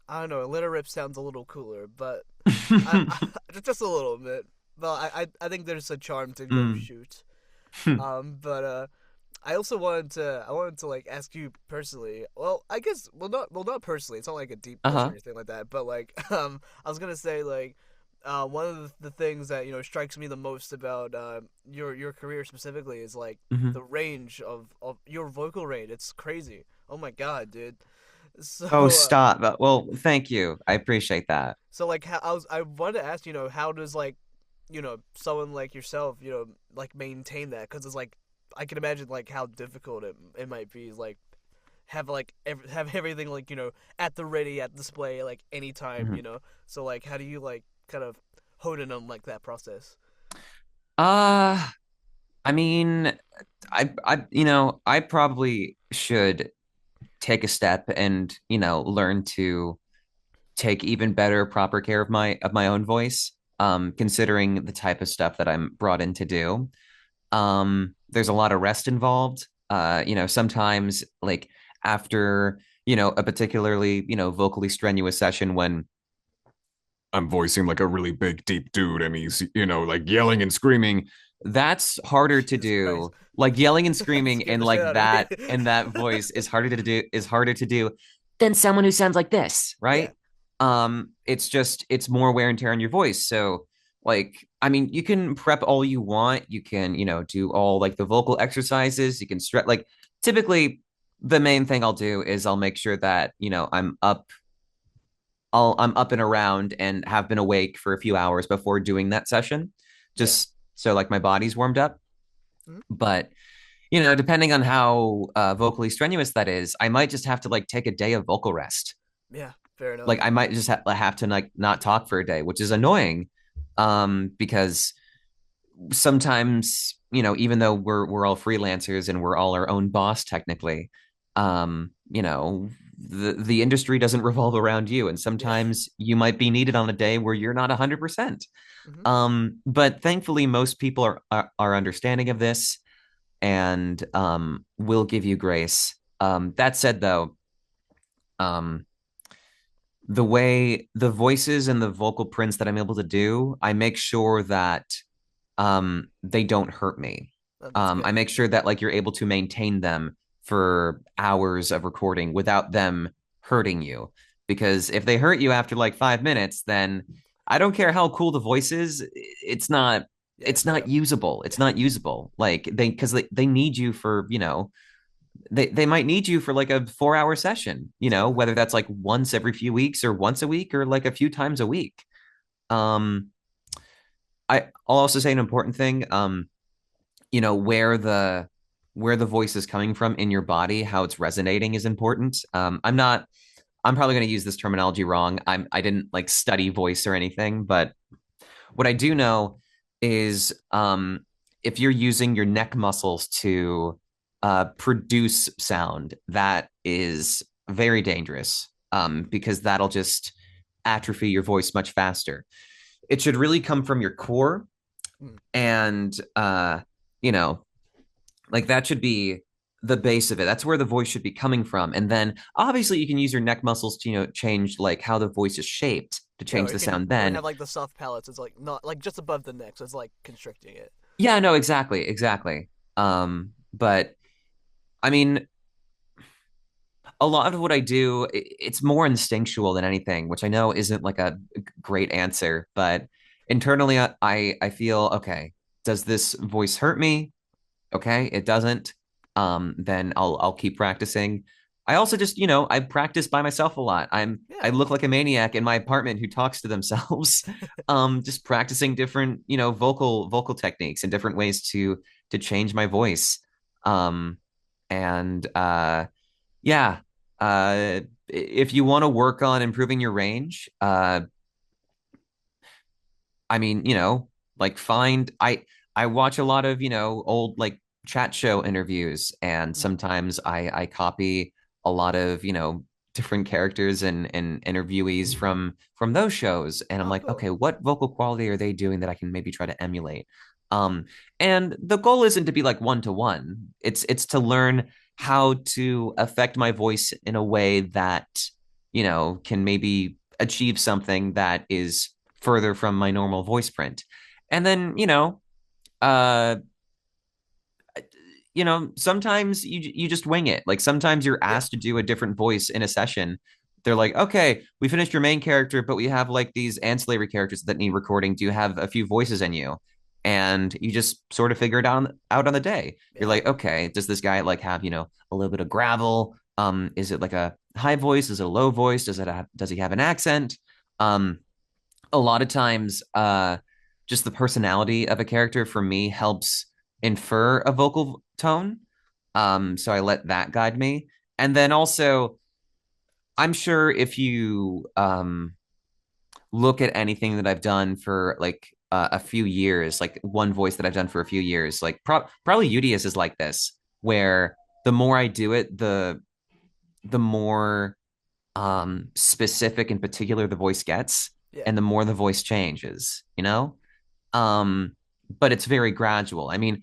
I don't know. Litter Rip sounds a little cooler, but I just a little bit. Well, I think there's a charm to go Mm. shoot. But I also wanted to like ask you personally. Well, I guess not personally. It's not like a deep question or Uh-huh. anything like that. But like I was gonna say like one of the things that strikes me the most about your career specifically is like Hmm. the range of your vocal range. It's crazy. Oh my god, dude. So Oh, stop. Well, thank you. I appreciate that. so like how I wanted to ask how does like someone like yourself like maintain that because it's like I can imagine like how difficult it might be like have like have everything like at the ready at display like anytime Mhm. so like how do you like kind of hone in on like that process. Uh, I mean, I probably should take a step and, learn to take even better proper care of my own voice, considering the type of stuff that I'm brought in to do. There's a lot of rest involved. Sometimes like after, a particularly, vocally strenuous session when I'm voicing like a really big, deep dude and he's, like yelling and screaming. That's harder to Jesus Christ. do. Like yelling and That screaming scared in the shit like out of me. that voice is harder to do than someone who sounds like this, Yeah. right? It's more wear and tear on your voice. So like, I mean, you can prep all you want. You can, do all like the vocal exercises. You can stretch like typically the main thing I'll do is I'll make sure that, I'm up I'm up and around and have been awake for a few hours before doing that session, Yeah. just so like my body's warmed up. Mhm. But depending on how vocally strenuous that is, I might just have to like take a day of vocal rest. Yeah. Fair enough. Like I might just have to like not talk for a day, which is annoying, because sometimes even though we're all freelancers and we're all our own boss technically, the industry doesn't revolve around you, and Yeah. sometimes you might be needed on a day where you're not 100%. Hmm. But thankfully most people are understanding of this, and will give you grace. That said though, um the way the voices and the vocal prints that I'm able to do, I make sure that they don't hurt me. Oh, that's I good. make sure that like you're able to maintain them for hours of recording without them hurting you. Because if they hurt you after like 5 minutes, then I don't care how cool the voice is, it's not Yeah. it's It's not not a. usable. It's Yeah. not usable. Like they need you for, they might need you for like a 4 hour session, Exactly. whether that's like once every few weeks or once a week or like a few times a week. Um, I'll also say an important thing. Where the voice is coming from in your body, how it's resonating is important. I'm probably going to use this terminology wrong. I didn't like study voice or anything, but what I do know is, if you're using your neck muscles to produce sound, that is very dangerous, because that'll just atrophy your voice much faster. It should really come from your core, Mm. and you know like that should be the base of it. That's where the voice should be coming from. And then obviously you can use your neck muscles to, change like how the voice is shaped to Yeah. change Or the you can sound even then. have like the soft palates. It's like not like just above the neck, so it's like constricting it. Yeah, no, exactly, exactly. But I mean, a lot of what I do, it's more instinctual than anything, which I know isn't like a great answer, but internally I feel, okay, does this voice hurt me? Okay, it doesn't, then I'll keep practicing. I also just, I practice by myself a lot. I Yeah. look like a maniac in my apartment who talks to themselves, just practicing different, vocal techniques and different ways to change my voice. Um, and yeah, if you want to work on improving your range, I mean, like I watch a lot of, old like chat show interviews, and Mm. sometimes I copy a lot of, different characters and interviewees from those shows, and I'm Oh, like, cool. okay, what vocal quality are they doing that I can maybe try to emulate? Um, and the goal isn't to be like one to one. It's to learn how to affect my voice in a way that, can maybe achieve something that is further from my normal voice print. And then, uh, sometimes you just wing it. Like sometimes you're Yeah. asked to do a different voice in a session. They're like, okay, we finished your main character, but we have like these ancillary characters that need recording. Do you have a few voices in you? And you just sort of figure it out on the day. You're Yeah. like, okay, does this guy like have, a little bit of gravel? Is it like a high voice? Is it a low voice? Does he have an accent? Um, a lot of times, just the personality of a character for me helps infer a vocal tone. So I let that guide me. And then also, I'm sure if you look at anything that I've done for like a few years, like one voice that I've done for a few years, like probably Udius is like this, where the more I do it, the more specific and particular the voice gets, Yeah. and the more the voice changes. um but it's very gradual. I mean,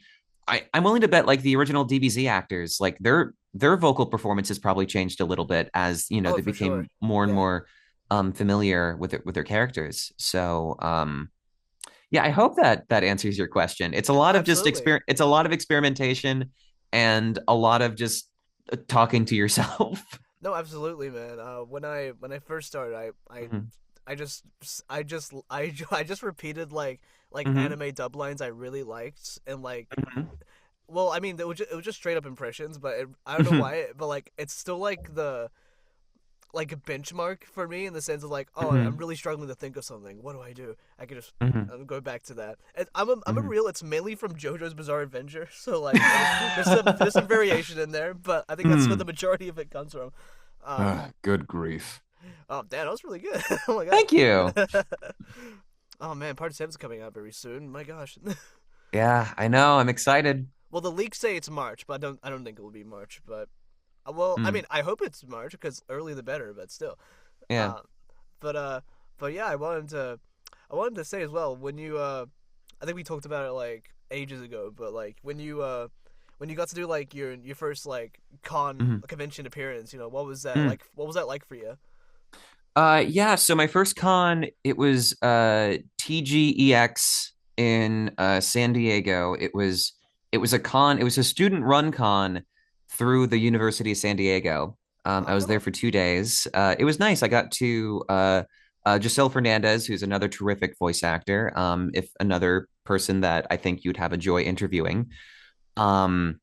I'm willing to bet like the original DBZ actors, like their vocal performances probably changed a little bit as Oh, they for sure. became more and Yeah. more familiar with their characters. So yeah, I hope that answers your question. It's a Oh, lot of just absolutely. it's a lot of experimentation, and a lot of just talking to yourself. No, absolutely, man. When I first started, Mhm. I just repeated like Mhm. anime dub lines I really liked, and like, Mhm. well, I mean, it was just straight up impressions, but I don't know Mhm. why, but like it's still like like a benchmark for me in the sense of like, oh, I'm Hmm. really struggling to think of something. What do I do? I can just Hmm. go back to that. And I'm a Hmm. real. It's mainly from JoJo's Bizarre Adventure, so like there's some variation in there, but I think that's where the Mm. majority of it comes from. Um, Good grief. oh, damn, that was really good. Oh my Thank you. god. Oh man, Part Seven's coming out very soon. My gosh. Yeah, I know. I'm excited. Well, the leaks say it's March, but I don't think it will be March. But well, I Mm. mean, I hope it's March because early the better. But still, Yeah. uh, but yeah, I wanted to say as well when you I think we talked about it like ages ago, but like when you got to do like your first like Hmm. convention appearance, what was that Mm. like? What was that like for you? Yeah, so my first con, it was TGEX in San Diego. It was a con, it was a student run con through the University of San Diego. Oh, I was there cool. for 2 days. It was nice. I got to Giselle Fernandez, who's another terrific voice actor. If another person that I think you'd have a joy interviewing. Um,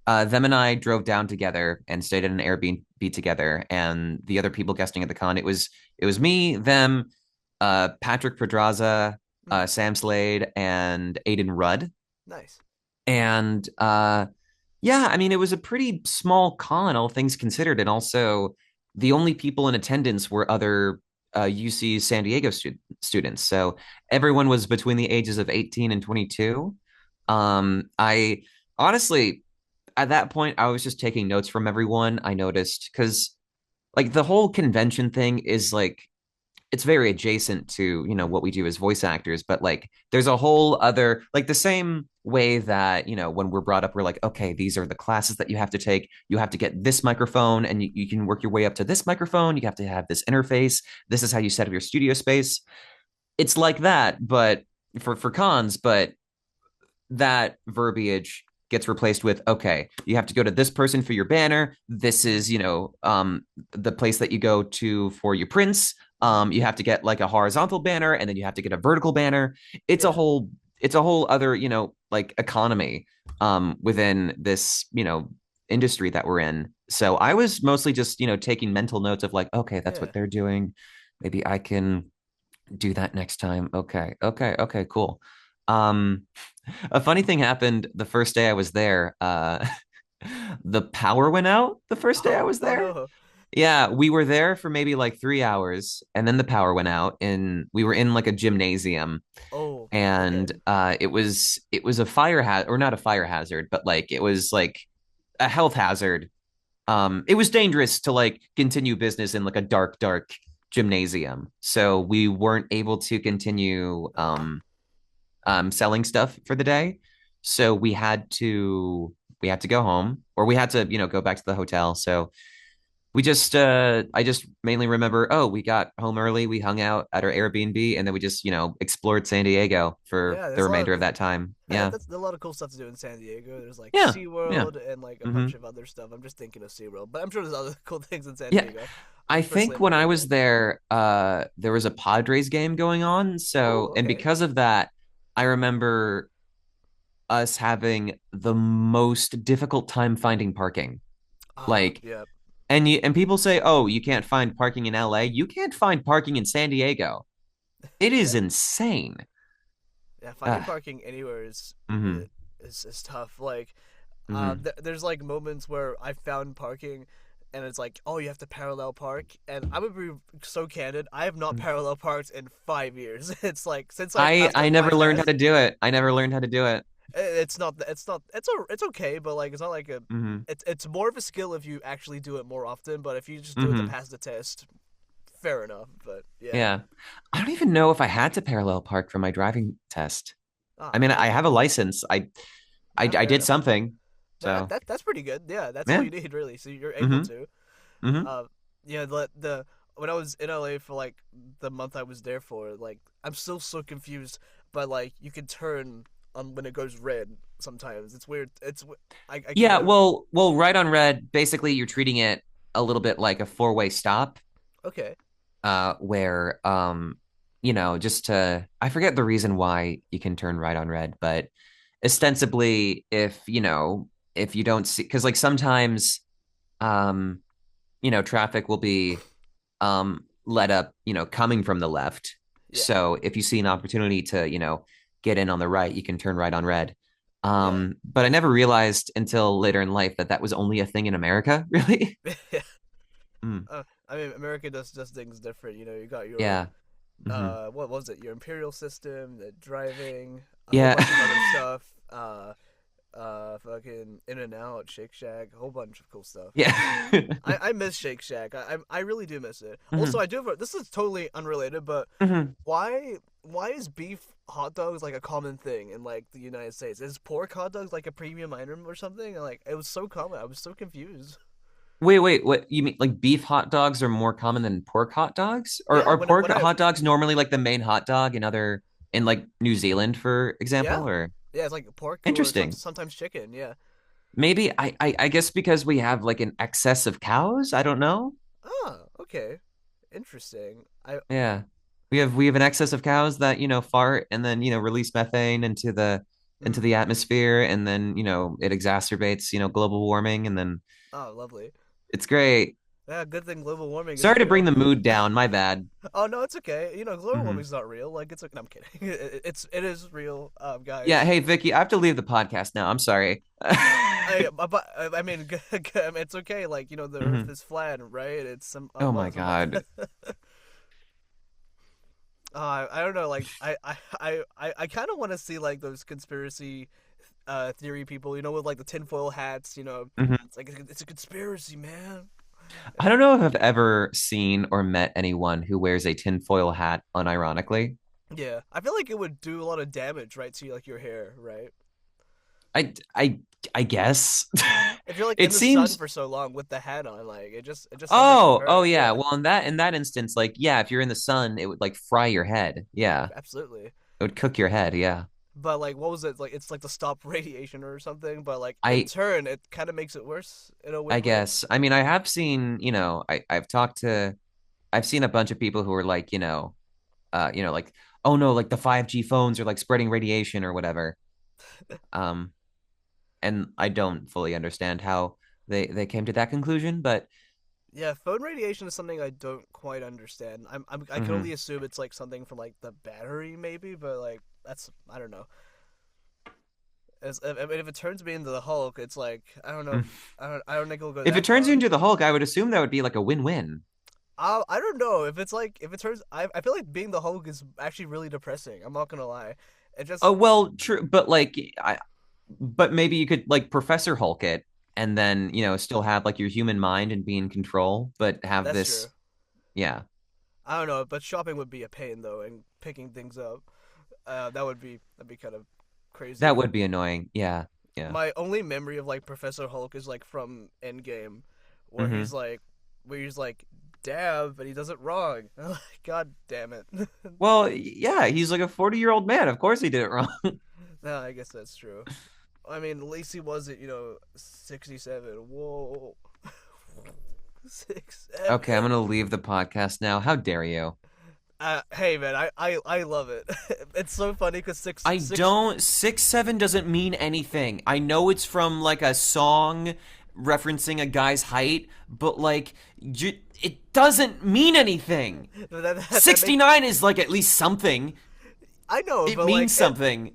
uh, them and I drove down together and stayed at an Airbnb together. And the other people guesting at the con, it was me, them, Patrick Pedraza, Mm, Sam Slade, and Aiden Rudd. nice. And yeah, I mean, it was a pretty small con, all things considered, and also the only people in attendance were other UC San Diego students. So everyone was between the ages of 18 and 22. I honestly at that point, I was just taking notes from everyone. I noticed because like the whole convention thing is like it's very adjacent to Mm, what we do as voice actors, but like there's a whole other like the same way that when we're brought up we're like, okay, these are the classes that you have to take. You have to get this microphone and you can work your way up to this microphone. You have to have this interface. This is how you set up your studio space. It's like that, but for cons, but that verbiage gets replaced with, okay, you have to go to this person for your banner. This mm, is the place that you go to for your prints. mm, You have to get like a horizontal banner, and then you have to get a vertical banner. it's a yeah, whole it's a whole other like economy within this industry that we're in. So I was mostly just taking mental notes of like, okay, that's yeah. what they're doing. Maybe I can do that next time. Okay, okay, okay, cool. um a funny thing happened the first day I was there. The power went out the first day I Oh, was oh there. no. Yeah, we were there for maybe like 3 hours, and then the power went out, and we were in like a gymnasium, Oh, okay. and it was a fire hazard, or not a fire hazard, but like it was like a health hazard. It was dangerous to like continue business in like a dark gymnasium, so we weren't able to continue selling stuff for the day. So we had to go home, or we had to go back to the hotel. So we just I just mainly remember, oh, we got home early, we hung out at our Airbnb, and then we just explored San Diego for Yeah, the there's a lot remainder of of that time. Yeah, that's a lot of cool stuff to do in San Diego. There's like yeah, yeah. SeaWorld and like a Hmm. bunch of other stuff. I'm just thinking of SeaWorld, but I'm sure there's other cool things in San Yeah, Diego. I Personally, think I've when never I been was there. there, there was a Padres game going on. Oh, And okay. because of that, I remember us having the most difficult time finding parking. Like, Yeah, and people say, "Oh, you can't find parking in LA." You can't find parking in San Diego. It is yeah, insane. yeah. Finding Uh, parking anywhere is mm-hmm, is tough. Like, mm-hmm, there's like moments where I found parking, and it's like, oh, you have to parallel park, and I'm gonna be so candid. I have not parallel parked in 5 years. It's like since I I passed I my never learned how test. to do it. I never learned how to do it. It's okay, but like it's not like a Mm-hmm, it's more of a skill if you actually do it more often, but if you just do it to mm-hmm. pass the test, fair enough. But yeah. Yeah, I don't even know if I had to parallel park for my driving test. I Ah, mean, that I have a license. I fair did enough. something. That, So that that's pretty good. Yeah, that's all yeah. you need really. So you're able Mm-hmm, to. mm-hmm. Uh, yeah, the when I was in LA for like the month I was there for, like I'm still so confused. But like you can turn on when it goes red. Sometimes it's weird. I can Yeah, never. well, right on red, basically you're treating it a little bit like a four-way stop, Okay. where just to I forget the reason why you can turn right on red, but ostensibly if you don't see, because like sometimes um traffic will be let up, coming from the left. Yeah, So if you see an opportunity to, get in on the right, you can turn right on red. yeah. But I never realized until later in life that that was only a thing in America, really. Mm, I mean, America does things different. You got your yeah. Hmm. what was it? Your imperial system, the driving, a whole Yeah. bunch of other stuff. Fucking In and Out, Shake Shack, a whole bunch of cool stuff. Yeah. I miss Shake Shack. I really do miss it. Also, Hmm. I do. This is totally unrelated, but Hmm. why is beef hot dogs like a common thing in like the United States? Is pork hot dogs like a premium item or something? Like it was so common. I was so confused. Wait, what you mean like beef hot dogs are more common than pork hot dogs? Or Yeah, are pork when I hot dogs normally like the main hot dog in like New Zealand, for yeah example, or yeah it's like pork or interesting. sometimes chicken. Yeah. Maybe I guess because we have like an excess of cows. I don't know. Oh, okay, interesting. I Yeah. We have an excess of cows that, fart and then, release methane into mm, the atmosphere, and then, it exacerbates, global warming, and then oh lovely. it's great. Yeah, good thing global warming Sorry isn't to bring real. the mood down, my bad. Oh no, it's okay. Global Hmm. warming's not real. Like it's like no, I'm kidding. It is real, Yeah, guys. hey Vicky, I have to leave the podcast now. I'm sorry. I mean, I mean, it's okay. Like the Earth Hmm. is flat, right? It's Oh my God. I don't know. Like I kind of want to see like those conspiracy theory people. With like the tinfoil hats. Hmm. It's like it's a conspiracy, man. I don't know if I've ever seen or met anyone who wears a tinfoil hat unironically. Yeah, I feel like it would do a lot of damage, right, to like your hair, right? I I I guess If you're like in it the sun seems. for so long with the hat on, like it just sounds like it would Oh hurt. yeah. Yeah, Well, in that instance, like, yeah, if you're in the sun, it would like fry your head. Yeah, absolutely. it would cook your head. Yeah. But like, what was it like? It's like to stop radiation or something. But like in I turn, it kind of makes it worse in a I weird way. guess. I mean, I have seen. I've seen a bunch of people who are like, like, oh no, like the 5G phones are like spreading radiation or whatever. Um, and I don't fully understand how they came to that conclusion, but Yeah, phone radiation is something I don't quite understand. I can only mhm. assume it's like something from like the battery, maybe. But like that's I don't know. I mean, if it turns me into the Hulk, it's like I don't know. I don't think it'll go If it that turns you far. into the Hulk, I would assume that would be like a win-win. I don't know if it's like if it turns. I feel like being the Hulk is actually really depressing. I'm not gonna lie. It Oh, just well, true, but like but maybe you could like Professor Hulk it, and then, still have like your human mind and be in control, but have that's true. this, yeah, I don't know, but shopping would be a pain though, and picking things up. That'd be kind of that crazy. would be annoying. Yeah, yeah. My only memory of like Professor Hulk is like from Endgame, where Hmm. he's like, dab, but he does it wrong. God damn it. Well, yeah, he's like a 40-year-old man. Of course he did it wrong. No, I guess that's true. I mean, at least he wasn't, 67. Whoa. 6, Okay, I'm 7. gonna leave the podcast now. How dare you? Hey man, I love it. It's so funny because six I six. don't. 6'7" doesn't mean anything. I know it's from like a song referencing a guy's height, but like, it doesn't mean anything. That makes 69 is like at least something. I know, It but like means something.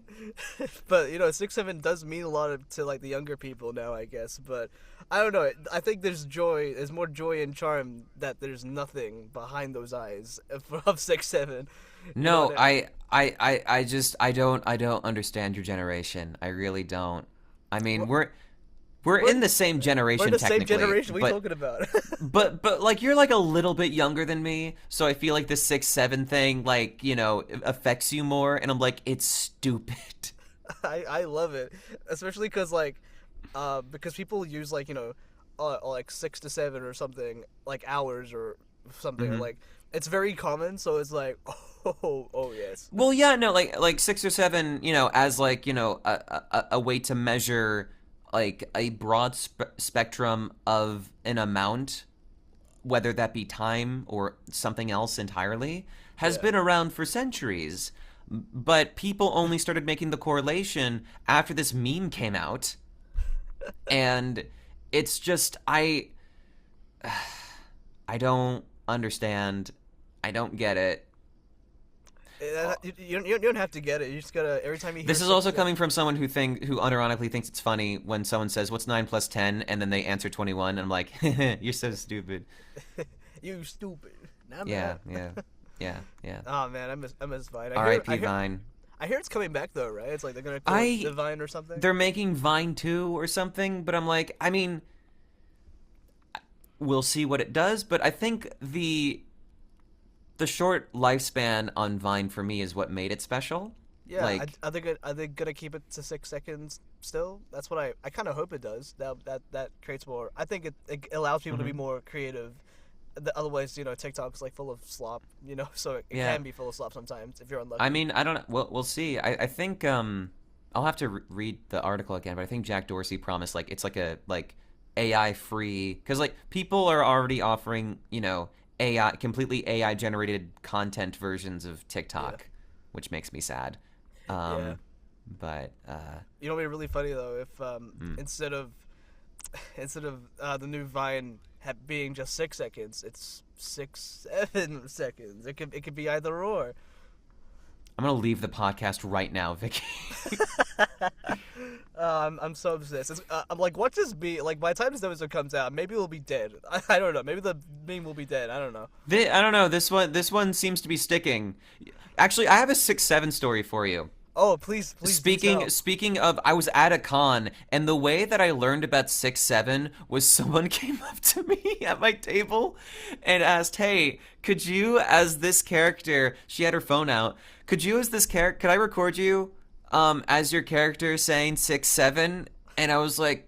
but 6, 7 does mean a lot to like the younger people now, I guess. But I don't know. I think there's more joy and charm that there's nothing behind those eyes of 6, 7. You know No, what I mean? I don't understand your generation. I really don't. I We're mean, we're we're, in the same we're in generation the same technically, generation. What are you but talking about? but like you're like a little bit younger than me, so I feel like the 6'7" thing like, affects you more, and I'm like, it's stupid. I love it, especially because people use like 6 to 7 or something like hours or something Hmm. like it's very common. So it's like oh yes. Well, yeah, no, like 6 or 7, as like, a way to measure like a broad spectrum of an amount, whether that be time or something else entirely, has Yeah. been around for centuries. But people only started making the correlation after this meme came out, and it's just I don't understand. I don't get it. You don't have to get it. You just gotta every time you hear This is six also coming from someone who unironically thinks it's funny when someone says what's 9 plus 10 and then they answer 21 and I'm like, you're so stupid. you stupid. Nah, Yeah, man. yeah. Oh man, I miss Vine. R.I.P. Vine. I hear it's coming back though, right? It's like they're gonna call I it the Vine or something. They're making Vine 2 or something, but I'm like, I mean, we'll see what it does, but I think the short lifespan on Vine for me is what made it special. Yeah, Like, are they gonna keep it to 6 seconds still? That's what I kind of hope it does. That creates more. I think it allows people to be more creative. Otherwise, TikTok's like full of slop. So it yeah. can be full of slop sometimes if you're unlucky. I mean, I don't know. We'll see. I think I'll have to read the article again, but I think Jack Dorsey promised like it's like a like AI free because like people are already offering AI completely AI generated content versions of TikTok, which makes me sad. Yeah. But It'd be really funny though if instead of the new Vine being just 6 seconds, it's 6-7 seconds. It could be either or. I'm gonna leave the podcast right now, Vicky. I'm so obsessed. I'm like, watch this be like by the time this episode comes out, maybe we'll be dead. I don't know. Maybe the meme will be dead. I don't know. I don't know. This one seems to be sticking. Actually, I have a 6-7 story for you. Oh, please. Speaking of, I was at a con, and the way that I learned about 6-7 was someone came up to me at my table and asked, "Hey, could you, as this character?" She had her phone out. Could you, as this character, could I record you, as your character saying 6-7? And I was like,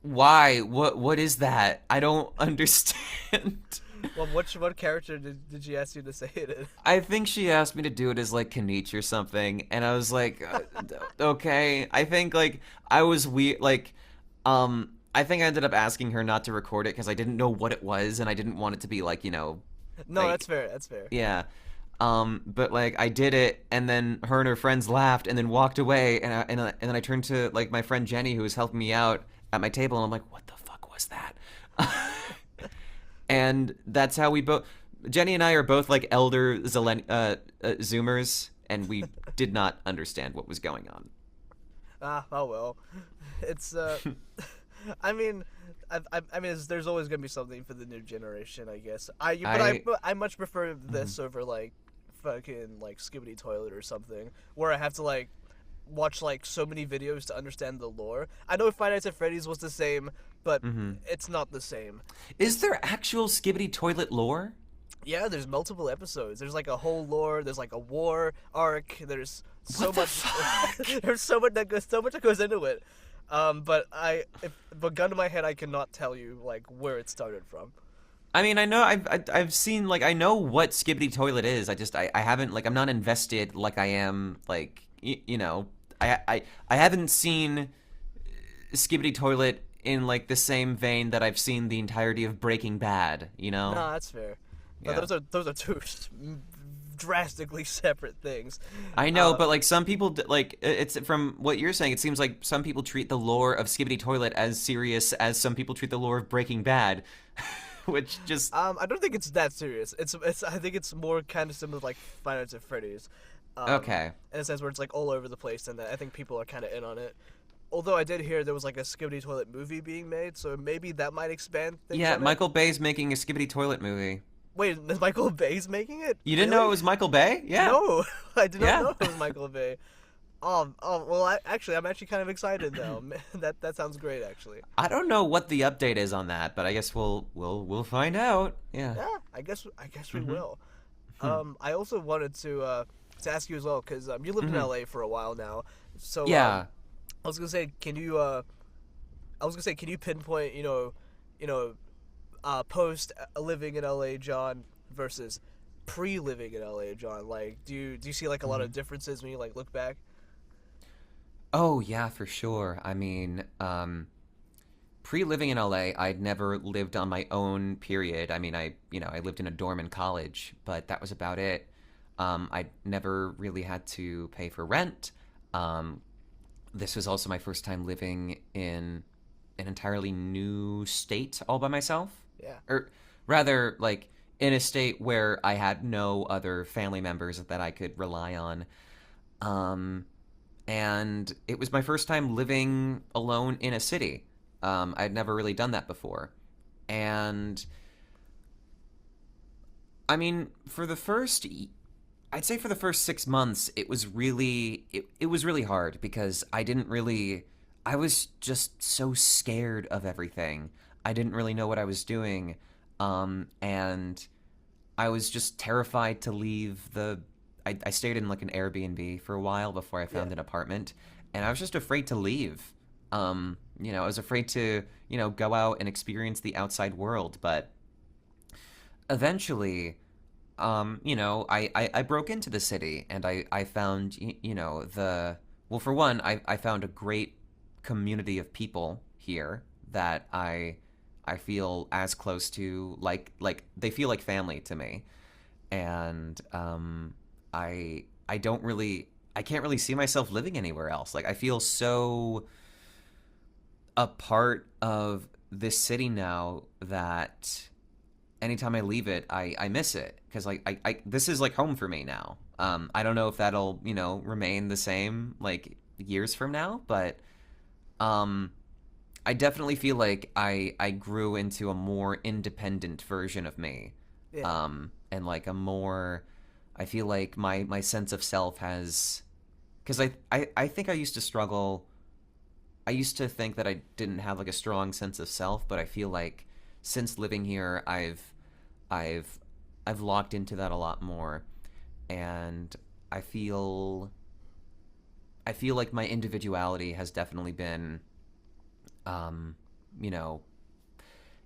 "Why? What is that? I don't understand." Well, what character did she ask you to say it in? I think she asked me to do it as like Kanich or something, and I was like, okay. I think like I was weird. Like, I think I ended up asking her not to record it because I didn't know what it was, and I didn't want it to be like No, like, that's fair. That's fair. Yeah. But like I did it, and then her and her friends laughed, and then walked away, and then I turned to like my friend Jenny, who was helping me out at my table, and I'm like, what the fuck was that? And that's how we both. Jenny and I are both like elder Zoomers, and we did not understand what was going on. Oh well. It's I mean, there's always gonna be something for the new generation, I guess. I much prefer this over like fucking like Skibbity Toilet or something, where I have to like watch like so many videos to understand the lore. I know Five Nights at Freddy's was the same, but it's not the same. Is there actual Skibbity Toilet lore? Yeah, there's multiple episodes. There's like a whole lore. There's like a war arc. There's so much. There's so much that goes into it. But gun to my head, I cannot tell you like where it started from. I mean, I know I've seen like I know what Skibbity Toilet is. I haven't like I'm not invested like I am like I haven't seen Skibbity Toilet in like the same vein that I've seen the entirety of Breaking Bad. No, that's fair. Yeah. But those are two drastically separate things. I know, but like some people like it's from what you're saying. It seems like some people treat the lore of Skibbity Toilet as serious as some people treat the lore of Breaking Bad, which just I don't think it's that serious. It's I think it's more kind of similar to like Five Nights at Freddy's. Okay. In a sense where it's like all over the place, and I think people are kind of in on it. Although I did hear there was like a Skibbity Toilet movie being made, so maybe that might expand things. Yeah, Michael Bay's making a Skibbity Toilet movie. Wait, is Michael Bay's making it? You didn't know it was Michael Bay? Yeah. No, I did not know it was Michael Bay. Well, I'm actually kind of excited though. that sounds great, actually. I don't know what the update is on that, but I guess we'll find out. Yeah. Yeah, I guess we will. I also wanted to ask you as well because you lived in LA for a while now, so yeah. I was gonna say, can you pinpoint, post living in LA John versus pre-living in LA John? Like, do you see like a lot of differences when you like look back? Oh yeah, for sure. I mean, pre-living in LA, I'd never lived on my own. Period. I mean, I lived in a dorm in college, but that was about it. I never really had to pay for rent. This was also my first time living in an entirely new state all by myself. Yeah. rather like in a state where I had no other family members that I could rely on. Um, and it was my first time living alone in a city. I'd never really done that before. And I mean, I'd say for the first 6 months, it was really hard because I was just so scared of everything. I didn't really know what I was doing. And I was just terrified to leave I stayed in like an Airbnb for a while before I Yeah. found an apartment, and I was just afraid to leave. I was afraid to, go out and experience the outside world, but eventually, I broke into the city and I found, well, for one, I found a great community of people here that I feel as close to, like they feel like family to me. And I don't really, I can't really see myself living anywhere else. Like I feel so a part of this city now that anytime I leave it, I miss it because like this is like home for me now. I don't know if that'll remain the same like years from now, but um, I definitely feel like I grew into a more independent version of me, Yeah. and like a more I feel like my sense of self has because I think I used to struggle. I used to think that I didn't have like a strong sense of self, but I feel like since living here, I've I've locked into that a lot more, and I feel I feel like my individuality has definitely been, um, you know,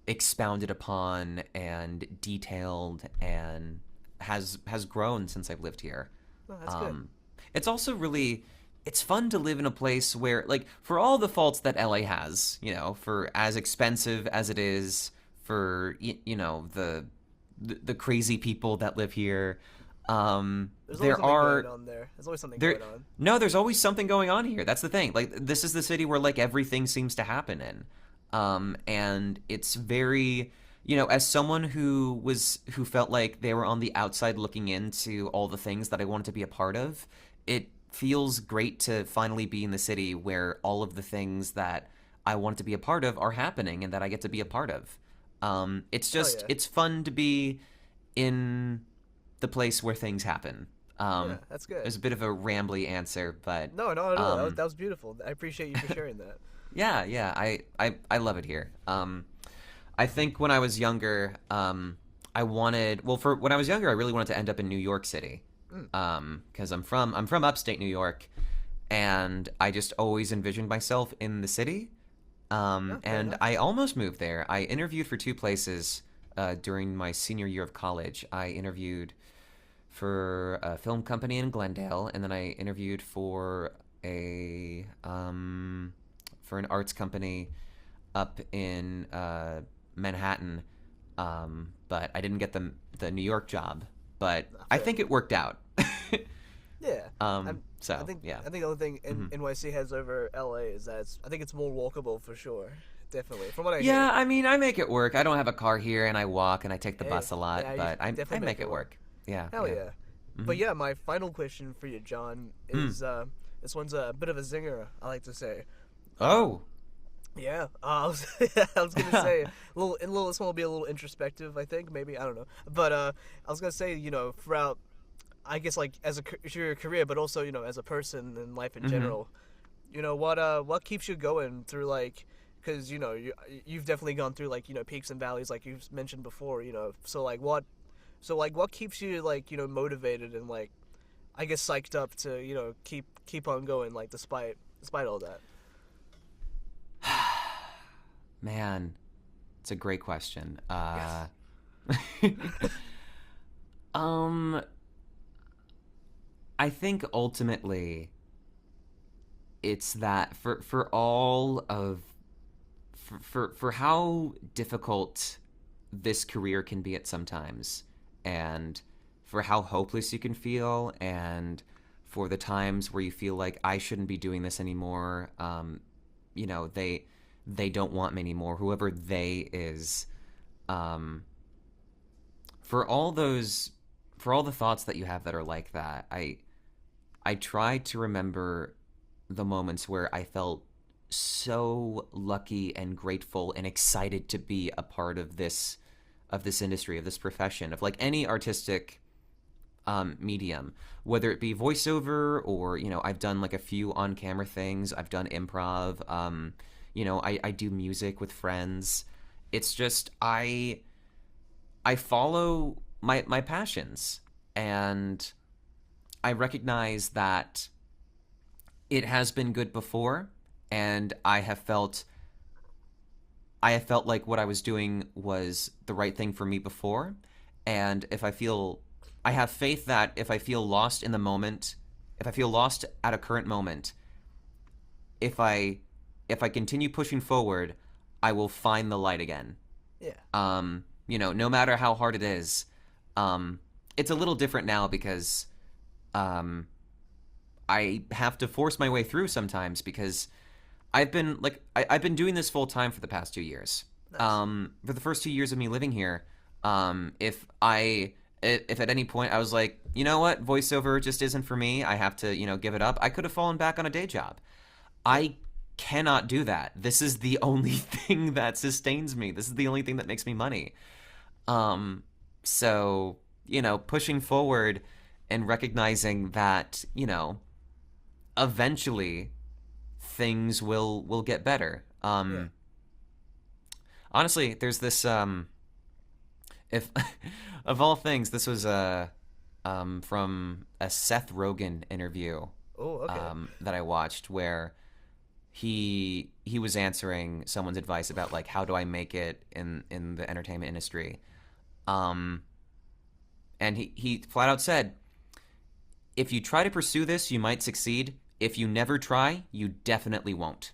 expounded upon and detailed and has grown since I've lived here. Oh, that's good. Um, it's also really it's fun to live in a place where like for all the faults that LA has, for as expensive as it is, for the crazy people that live here, There's always there something going are on there. There's always something there going on. no there's always something going on here. That's the thing. Like this is the city where like everything seems to happen in. And it's very, as someone who felt like they were on the outside looking into all the things that I wanted to be a part of, it feels great to finally be in the city where all of the things that I wanted to be a part of are happening and that I get to be a part of. Oh yeah. It's fun to be in the place where things happen. Yeah, that's good. There's a bit of a rambly answer, but No, not at all. um, That was beautiful. I appreciate you for sharing that. yeah, yeah, I love it here. I think when I was younger, I wanted well for when I was younger, I really wanted to end up in New York City, Mm. because I'm from upstate New York, and I just always envisioned myself in the city. No, fair And enough. I almost moved there. I interviewed for two places during my senior year of college. I interviewed for a film company in Glendale, and then I interviewed for an arts company up in Manhattan. But I didn't get the New York job. But No, I fair. think it worked out. Yeah. I'm, I So think yeah. I think the only thing Hmm. NYC has over LA is that I think it's more walkable for sure. Definitely, from what I hear. Yeah, I mean, I make it work. I don't have a car here, and I walk and I take the Hey, bus a lot, yeah, you but I definitely make make it it work. work. Yeah, Hell yeah. yeah. Hmm. But yeah, my final question for you, John, Mm. is this one's a bit of a zinger. I like to say. Um, Oh. yeah, I was gonna say this one will be a little introspective. I think maybe I don't know, but I was gonna say throughout, I guess like as your career, but also as a person in life in Hmm. general, what keeps you going through like, because you've definitely gone through like peaks and valleys like you've mentioned before. So what keeps you like motivated and like I guess psyched up to keep on going like despite all that. Man, it's a great question. Yes. Um, I think ultimately it's that for all of for how difficult this career can be at sometimes, and for how hopeless you can feel, and for the times where you feel like I shouldn't be doing this anymore. They don't want me anymore. Whoever they is, um, for all those for all the thoughts that you have that are like that, I try to remember the moments where I felt so lucky and grateful and excited to be a part of this industry, of this profession, of like any artistic medium, whether it be voiceover or I've done like a few on camera things. I've done improv. I do music with friends. It's just I follow my passions, and I recognize that it has been good before, and I have felt like what I was doing was the right thing for me before, and I have faith that if I feel lost in the moment, if I feel lost at a current moment, if I continue pushing forward, I will find the light again. Yeah. No matter how hard it is. It's a little different now because um, I have to force my way through sometimes because I've been doing this full time for the past 2 years. Nice. For the first 2 years of me living here, if at any point I was like, you know what, voiceover just isn't for me, I have to give it up. I could have fallen back on a day job. I cannot do that. This is the only thing that sustains me. This is the only thing that makes me money. So pushing forward and recognizing that eventually things will get better. Yeah. Honestly, there's this if of all things, this was from a Seth Rogen interview Oh, okay. that I watched where he was answering someone's advice about like how do I make it in the entertainment industry. Um and he flat out said, if you try to pursue this, you might succeed. If you never try, you definitely won't.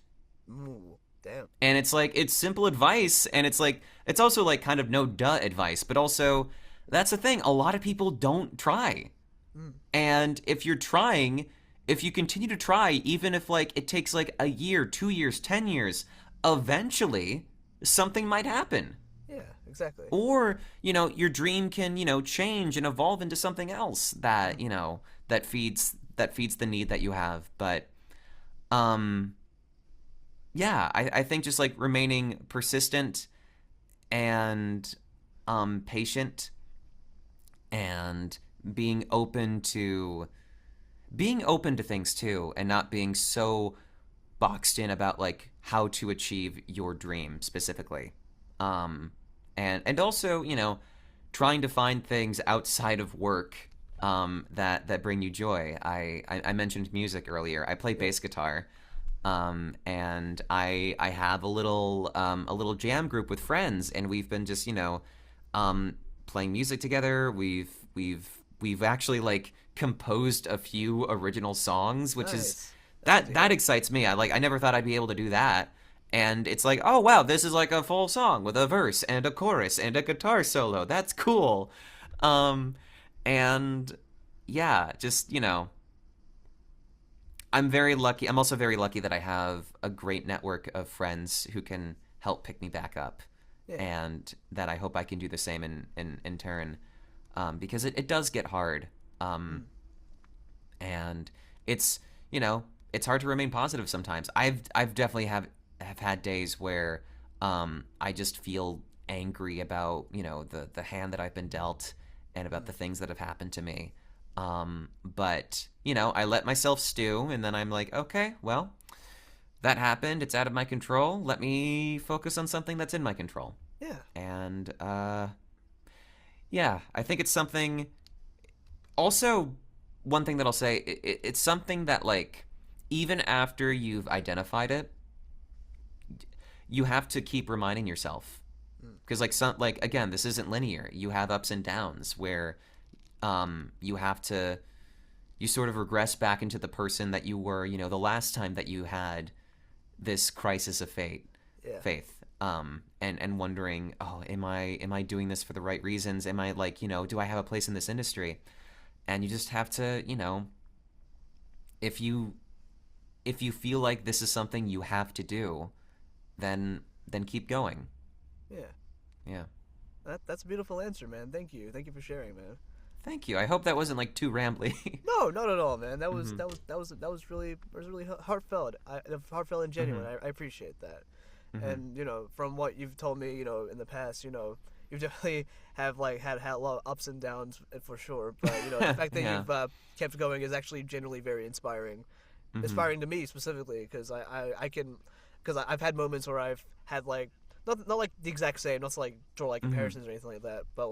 Ooh, damn. And it's like, it's simple advice, and it's like, it's also like kind of no duh advice, but also that's the thing, a lot of people don't try. Mm. And if you're trying, if you continue to try, even if like it takes like a year, 2 years, 10 years, eventually something might happen. Yeah, exactly. Or your dream can change and evolve into something else that that feeds the need that you have. But um yeah, I think just like remaining persistent and patient and being open to things too, and not being so boxed in about like how to achieve your dream specifically. And also trying to find things outside of work that bring you joy. I mentioned music earlier. I play Yeah. bass guitar, and I have a little jam group with friends, and we've been just playing music together. We've actually like composed a few original songs, which is Nice. That's good to that hear. excites me. I never thought I'd be able to do that. And it's like, oh wow, this is like a full song with a verse and a chorus and a guitar solo. That's cool. Um, and yeah, just I'm very lucky. I'm also very lucky that I have a great network of friends who can help pick me back up, Yeah. and that I hope I can do the same in turn, because it does get hard, Mm. and it's it's hard to remain positive sometimes. I've definitely have had days where I just feel angry about the hand that I've been dealt and about the things that have happened to me. But I let myself stew, and then I'm like, okay, well, that happened. It's out of my control. Let me focus on something that's in my control. Yeah. And yeah, I think it's something. Also, one thing that I'll say, it's something that like even after you've identified it, you have to keep reminding yourself, Mm. because like again, this isn't linear. You have ups and downs where you have to you sort of regress back into the person that you were the last time that you had this crisis of Yeah. faith, and wondering, oh, am I doing this for the right reasons? Am I like do I have a place in this industry? And you just have to if you feel like this is something you have to do, then keep going. Yeah. Yeah. That's a beautiful answer, man. Thank you for sharing, man. Thank you. I hope that wasn't like too rambly. No, not at all, man. That was Hmm. really heartfelt. Heartfelt and genuine. Hmm. I appreciate that. Hmm. And from what you've told me, in the past, you definitely have had a lot of ups and downs for sure. But the fact that Yeah. you've kept going is actually genuinely very inspiring. Hmm. Inspiring to me specifically because I can because I've had moments where I've had not like the exact same, not to like draw like Hmm. comparisons or anything like that, but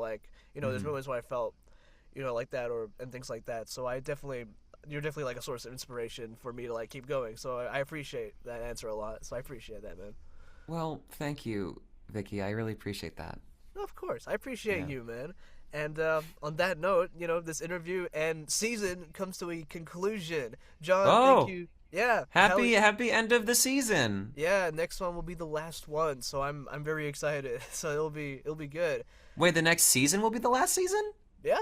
there's Hmm. moments where I felt like that and things like that. So you're definitely like a source of inspiration for me to like keep going. So I appreciate that answer a lot. So I appreciate that, man. Well, thank you, Vicky. I really appreciate that. No, of course, I appreciate Yeah. you, man. And on that note, this interview and season comes to a conclusion. John, thank Oh, you. Yeah, happy end of the season. yeah. Next one will be the last one, so I'm very excited. So it'll be good. Wait, the next season will be the last season? Yeah.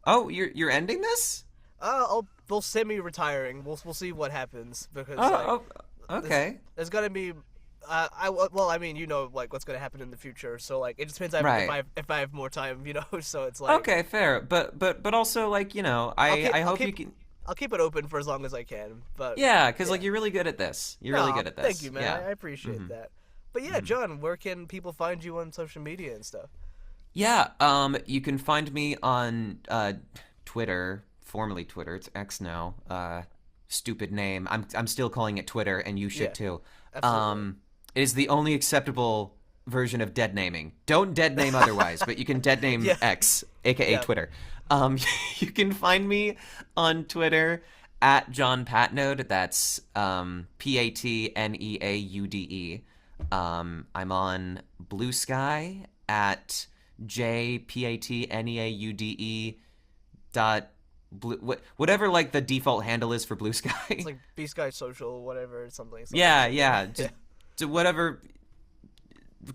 Oh, you're ending this? They'll semi-retiring. We'll see what happens because Oh, okay. there's gonna be. I mean, like what's gonna happen in the future. So like, it just depends Right. if I have more time, So it's like Okay, fair. But also like, I I'll hope you keep can. I'll keep it open for as long as I can. But Yeah, because yeah. like you're really good at this. You're really Aw, good at thank this. you, man. Yeah. I appreciate Hmm. that. But yeah, John, where can people find you on social media and stuff? Yeah, you can find me on Twitter, formerly Twitter. It's X now. Stupid name. I'm still calling it Twitter, and you should Yeah, too. absolutely. It is the only acceptable version of dead naming. Don't dead name otherwise, but you can dead name Yeah, X, aka yeah. Twitter. You can find me on Twitter at John Patneaude. That's Patneaude. I'm on Blue Sky at JPATNEAUDE dot whatever like the default handle is for Blue It's Sky. like B Sky Social, whatever, something Yeah, like that. yeah. Yeah. Just to whatever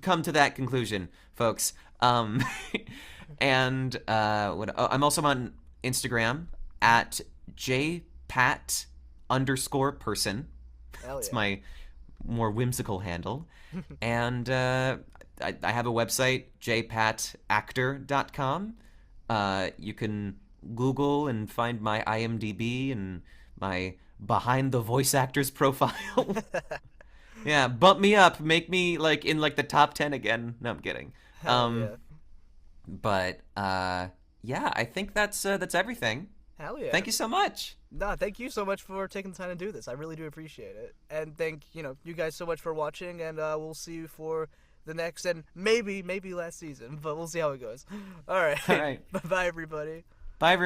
come to that conclusion, folks. And I'm also on Instagram at jpat_person. Hell It's yeah. my more whimsical handle. And I have a website, jpatactor.com. You can Google and find my IMDb and my behind the voice actors profile. Yeah, bump me up, make me like in like the top 10 again. No, I'm kidding. Hell Um, yeah. but yeah, I think that's everything. Hell yeah. Thank you so much. Nah, thank you so much for taking the time to do this. I really do appreciate it. And thank, you guys so much for watching, and we'll see you for the next and maybe last season, but we'll see how it goes. All right. All right. Bye-bye, everybody. Bye, everyone.